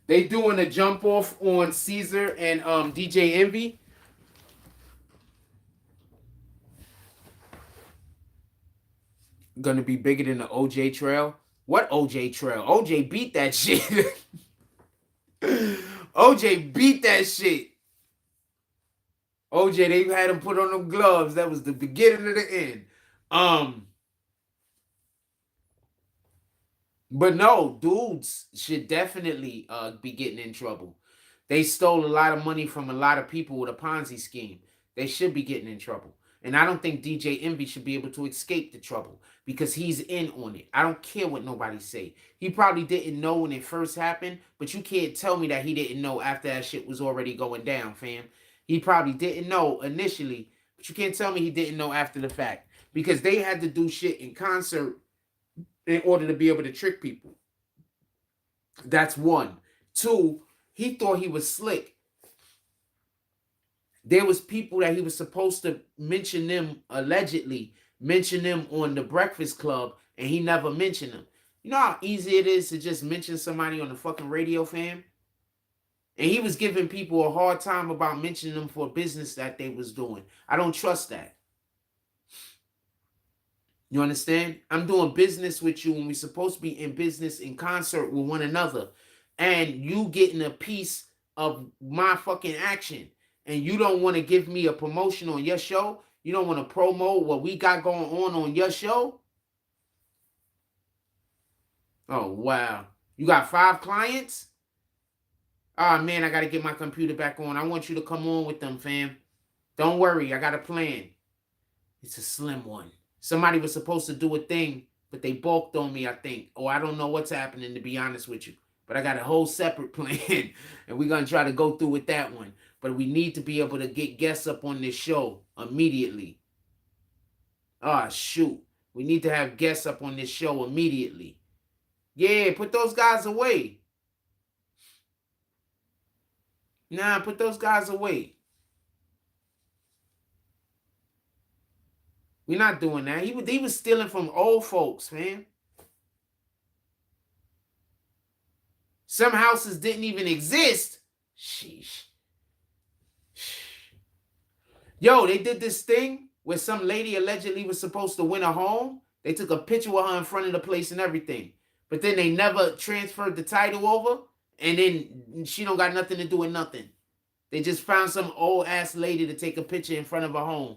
Speaker 1: They doing a jump off on Caesar and DJ Envy. Gonna be bigger than the OJ trail. What OJ trail? OJ beat that shit. OJ beat that shit. OJ, they had him put on them gloves. That was the beginning of the end. But no, dudes should definitely be getting in trouble. They stole a lot of money from a lot of people with a Ponzi scheme. They should be getting in trouble. And I don't think DJ Envy should be able to escape the trouble because he's in on it. I don't care what nobody say. He probably didn't know when it first happened, but you can't tell me that he didn't know after that shit was already going down, fam. He probably didn't know initially, but you can't tell me he didn't know after the fact because they had to do shit in concert in order to be able to trick people. That's one. Two, he thought he was slick. There was people that he was supposed to mention them, allegedly mention them on the Breakfast Club, and he never mentioned them. You know how easy it is to just mention somebody on the fucking radio, fam? And he was giving people a hard time about mentioning them for business that they was doing. I don't trust that. You understand? I'm doing business with you when we're supposed to be in business in concert with one another. And you getting a piece of my fucking action. And you don't want to give me a promotion on your show? You don't want to promote what we got going on your show? Oh, wow. You got 5 clients? Oh, man, I got to get my computer back on. I want you to come on with them, fam. Don't worry. I got a plan. It's a slim one. Somebody was supposed to do a thing, but they balked on me, I think. Or I don't know what's happening, to be honest with you. But I got a whole separate plan, and we're going to try to go through with that one. But we need to be able to get guests up on this show immediately. Oh, shoot. We need to have guests up on this show immediately. Yeah, put those guys away. Nah, put those guys away. We're not doing that. He was stealing from old folks, man. Some houses didn't even exist. Sheesh. Yo, they did this thing where some lady allegedly was supposed to win a home. They took a picture with her in front of the place and everything. But then they never transferred the title over. And then she don't got nothing to do with nothing. They just found some old ass lady to take a picture in front of her home.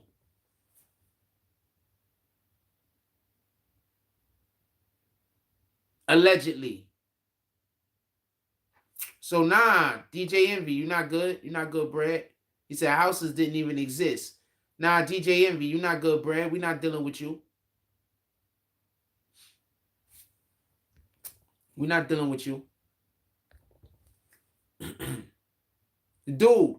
Speaker 1: Allegedly. So nah, DJ Envy, you're not good. You're not good, Brad. He said houses didn't even exist. Nah, DJ Envy, you're not good, Brad. We're not dealing with you. We're not dealing with you. Dude,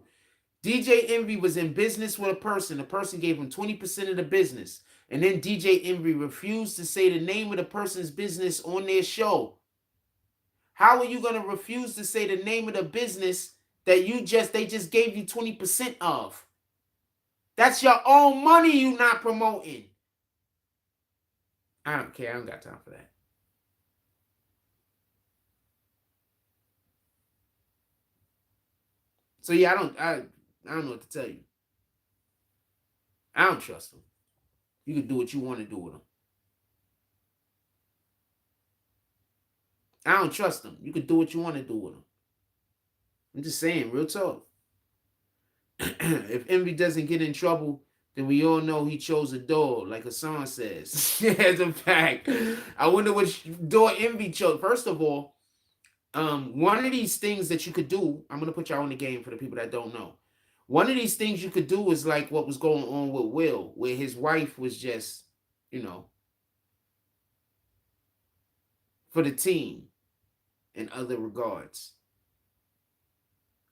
Speaker 1: DJ Envy was in business with a person. The person gave him 20% of the business. And then DJ Envy refused to say the name of the person's business on their show. How are you going to refuse to say the name of the business that they just gave you 20% of? That's your own money you not promoting. I don't care. I don't got time for that. So yeah, I don't know what to tell you. I don't trust them. You can do what you want to do with them. I don't trust them. You can do what you want to do with them. I'm just saying, real talk. If Envy doesn't get in trouble, then we all know he chose a door, like a song says. As a fact. I wonder which door Envy chose. First of all, one of these things that you could do, I'm going to put y'all on the game for the people that don't know. One of these things you could do is like what was going on with Will, where his wife was just, for the team in other regards.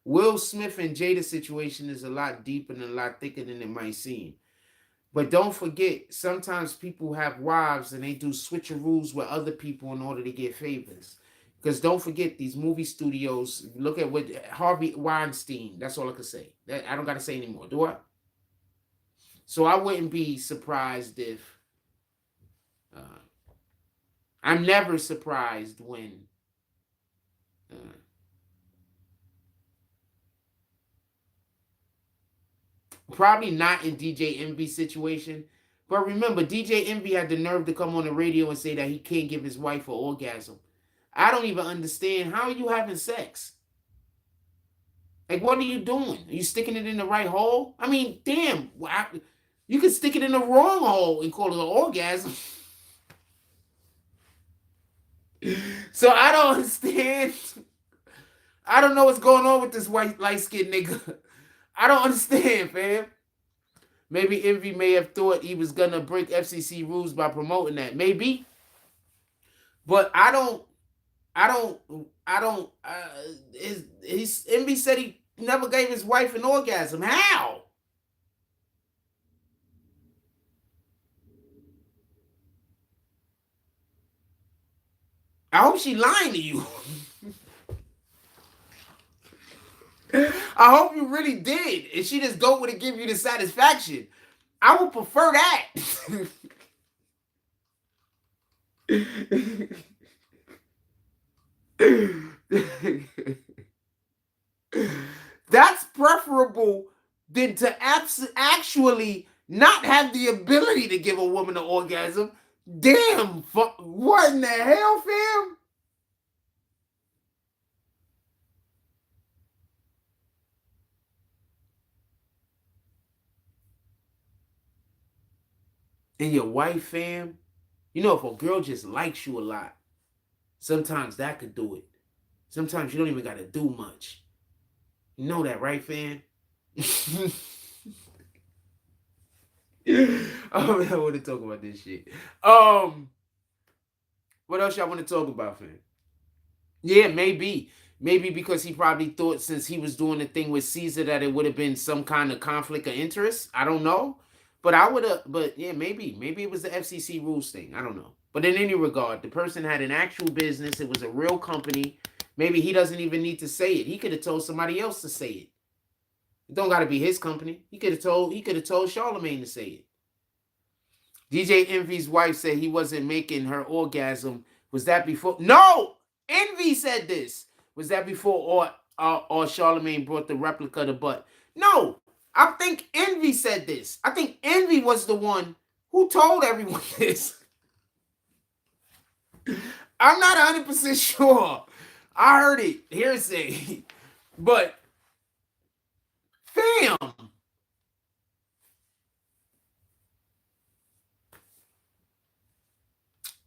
Speaker 1: Will Smith and Jada situation is a lot deeper and a lot thicker than it might seem. But don't forget, sometimes people have wives and they do switcheroos with other people in order to get favors. Because don't forget, these movie studios, look at what Harvey Weinstein, that's all I can say. I don't got to say anymore, do I? So I wouldn't be surprised if, uh, I'm never surprised when, uh, probably not in DJ Envy's situation. But remember, DJ Envy had the nerve to come on the radio and say that he can't give his wife an orgasm. I don't even understand. How are you having sex? Like, what are you doing? Are you sticking it in the right hole? I mean, damn. You can stick it in the wrong hole and call it an orgasm. So I don't understand. I don't know what's going on with this white light-skinned nigga. I don't understand, fam. Maybe Envy may have thought he was gonna break FCC rules by promoting that. Maybe. But I don't. Envy said he never gave his wife an orgasm. How? I hope she lying to you. I hope you really did, and she just don't want to give you the satisfaction. I would prefer that. That's preferable than to actually not have the ability to give a woman an orgasm. Damn, what in the hell, fam? And your wife, fam, you know, if a girl just likes you a lot, sometimes that could do it. Sometimes you don't even got to do much. You know that, right, fam? Oh, man, I want to talk about this shit. What else y'all want to talk about, fam? Yeah, maybe. Maybe because he probably thought since he was doing the thing with Caesar that it would have been some kind of conflict of interest. I don't know. But I would have, but yeah, maybe. Maybe it was the FCC rules thing. I don't know. But in any regard, the person had an actual business. It was a real company. Maybe he doesn't even need to say it. He could have told somebody else to say it. It don't got to be his company. He could have told Charlemagne to say it. DJ Envy's wife said he wasn't making her orgasm. Was that before? No! Envy said this. Was that before or Charlemagne brought the replica to butt? No! I think Envy said this. I think Envy was the one who told everyone this. I'm not 100% sure. I heard it, hearsay. But, fam.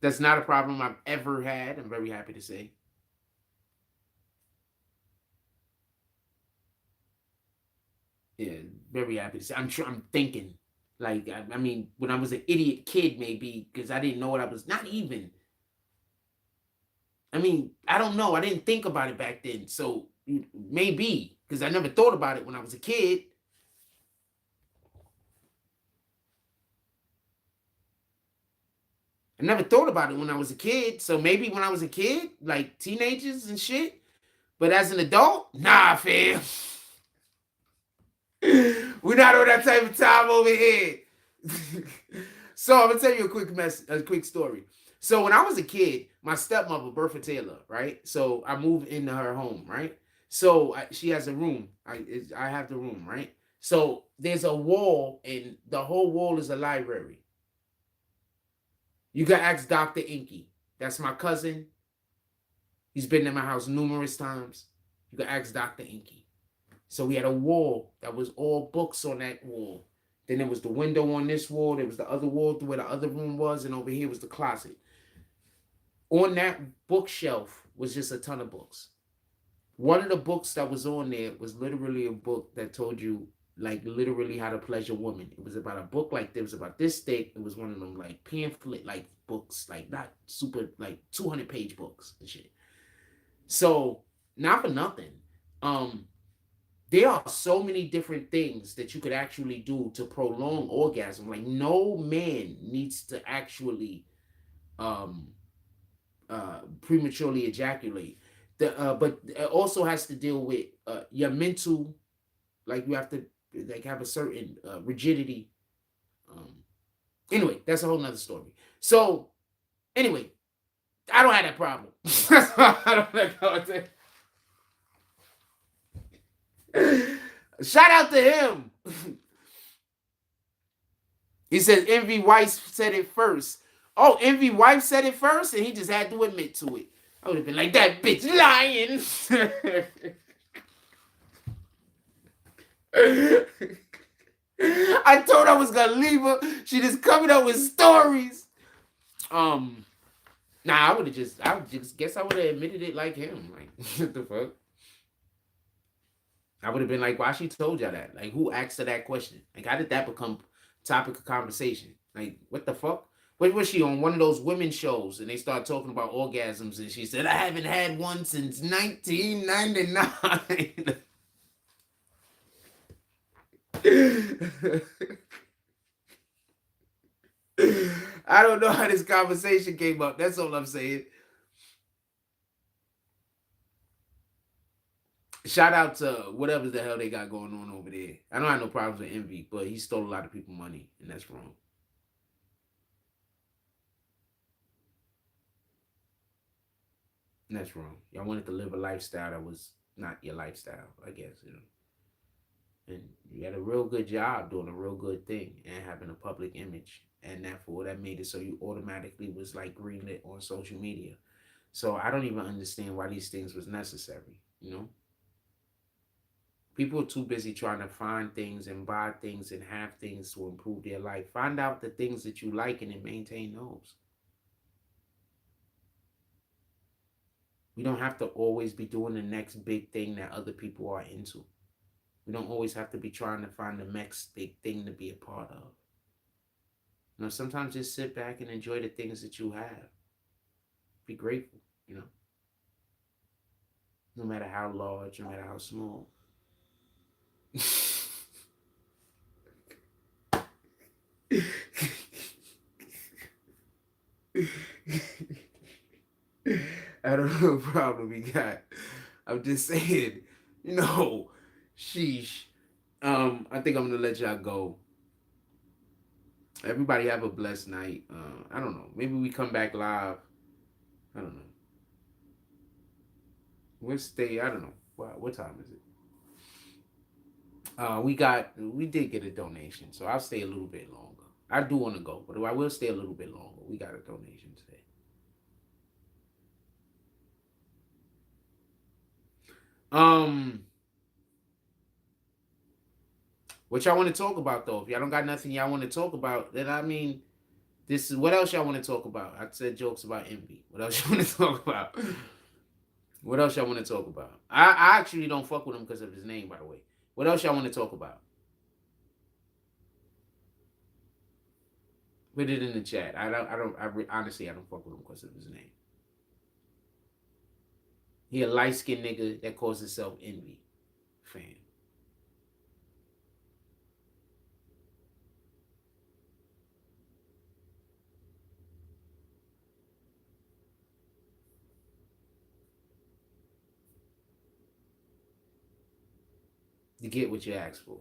Speaker 1: That's not a problem I've ever had. I'm very happy to say. Yeah, very happy to say. I'm sure I'm thinking. Like, I mean, when I was an idiot kid, maybe, because I didn't know what I was, not even. I mean, I don't know. I didn't think about it back then. So maybe, because I never thought about it when I was a kid. I never thought about it when I was a kid. So maybe when I was a kid, like teenagers and shit. But as an adult, nah, fam. We're not on that type of time over here. So I'm gonna tell you a quick story. So when I was a kid, my stepmother, Bertha Taylor, right? So I moved into her home, right? So she has a room. I have the room, right? So there's a wall, and the whole wall is a library. You can ask Dr. Inky. That's my cousin. He's been in my house numerous times. You can ask Dr. Inky. So we had a wall that was all books on that wall. Then there was the window on this wall. There was the other wall where the other room was, and over here was the closet. On that bookshelf was just a ton of books. One of the books that was on there was literally a book that told you, like, literally how to pleasure women. It was about a book like this. It was about this thick. It was one of them, like, pamphlet, like, books, like, not super, like, 200-page books and shit. So, not for nothing. there are so many different things that you could actually do to prolong orgasm. Like no man needs to actually um prematurely ejaculate. But it also has to deal with your mental, like you have to like have a certain rigidity. Um, anyway, that's a whole nother story. So anyway, I don't have that problem. I don't have Shout out to him. He says Envy Wife said it first. Oh, Envy Wife said it first, and he just had to admit to it. I would have been like, that bitch lying. I told her I was gonna leave her. She just coming up with stories. Nah, I would just guess I would have admitted it like him. Like, what the fuck? I would have been like, why she told y'all that? Like, who asked her that question? Like, how did that become topic of conversation? Like, what the fuck? What was she on one of those women shows and they start talking about orgasms and she said, I haven't had one since 1999. I don't know how this conversation came up. That's all I'm saying. Shout out to whatever the hell they got going on over there. I don't have no problems with Envy, but he stole a lot of people money, and that's wrong. And that's wrong. Y'all wanted to live a lifestyle that was not your lifestyle, I guess, you know. And you had a real good job doing a real good thing and having a public image. And therefore that made it so you automatically was like greenlit on social media. So I don't even understand why these things was necessary, you know? People are too busy trying to find things and buy things and have things to improve their life. Find out the things that you like and then maintain those. We don't have to always be doing the next big thing that other people are into. We don't always have to be trying to find the next big thing to be a part of. You know, sometimes just sit back and enjoy the things that you have. Be grateful, you know, no matter how large, no matter how small. I don't know what problem we got. I'm just saying, you know, sheesh. I think I'm gonna let y'all go. Everybody have a blessed night. I don't know. Maybe we come back live. I don't know. We'll stay. I don't know. What time is it? We did get a donation, so I'll stay a little bit longer. I do want to go, but I will stay a little bit longer. We got a donation today. What y'all want to talk about though? If y'all don't got nothing y'all want to talk about, then I mean, this is what else y'all want to talk about? I said jokes about envy. What else you want to talk about? What else y'all want to talk about? I actually don't fuck with him because of his name, by the way. What else y'all want to talk about? Put it in the chat. Honestly, I don't fuck with him because of his name. He a light skinned nigga that calls himself envy. Fan. You get what you ask for.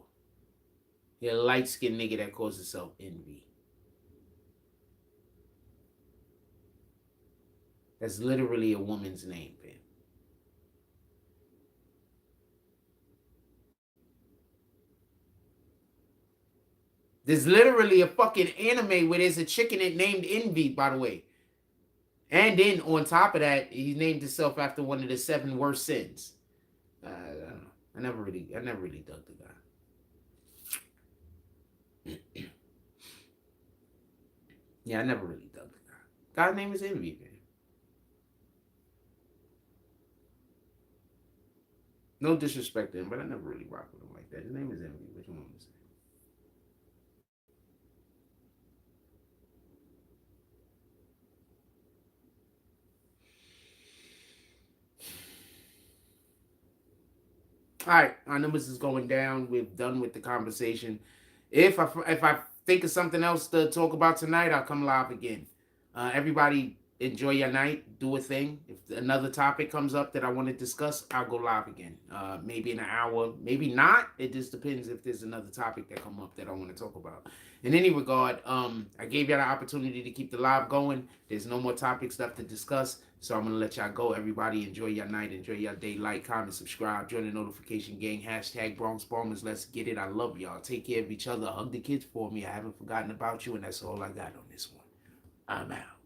Speaker 1: He a light skinned nigga that calls himself envy. That's literally a woman's name, fam. There's literally a fucking anime where there's a chicken named Envy, by the way. And then on top of that, he named himself after one of the 7 worst sins. I don't know. I never really dug the guy. Yeah, I never really dug the guy. Guy's name is Envy, man. No disrespect to him, but I never really rocked with him like that. His name is Envy. What you want me to say? All right, our numbers is going down. We're done with the conversation. If I think of something else to talk about tonight, I'll come live again. Everybody, enjoy your night. Do a thing. If another topic comes up that I want to discuss, I'll go live again. Maybe in an hour, maybe not. It just depends if there's another topic that come up that I want to talk about. In any regard, I gave y'all the opportunity to keep the live going. There's no more topics left to discuss. So I'm going to let y'all go. Everybody enjoy your night. Enjoy your day. Like, comment, subscribe. Join the notification gang. Hashtag Bronx Bombers. Let's get it. I love y'all. Take care of each other. Hug the kids for me. I haven't forgotten about you. And that's all I got on this one. I'm out.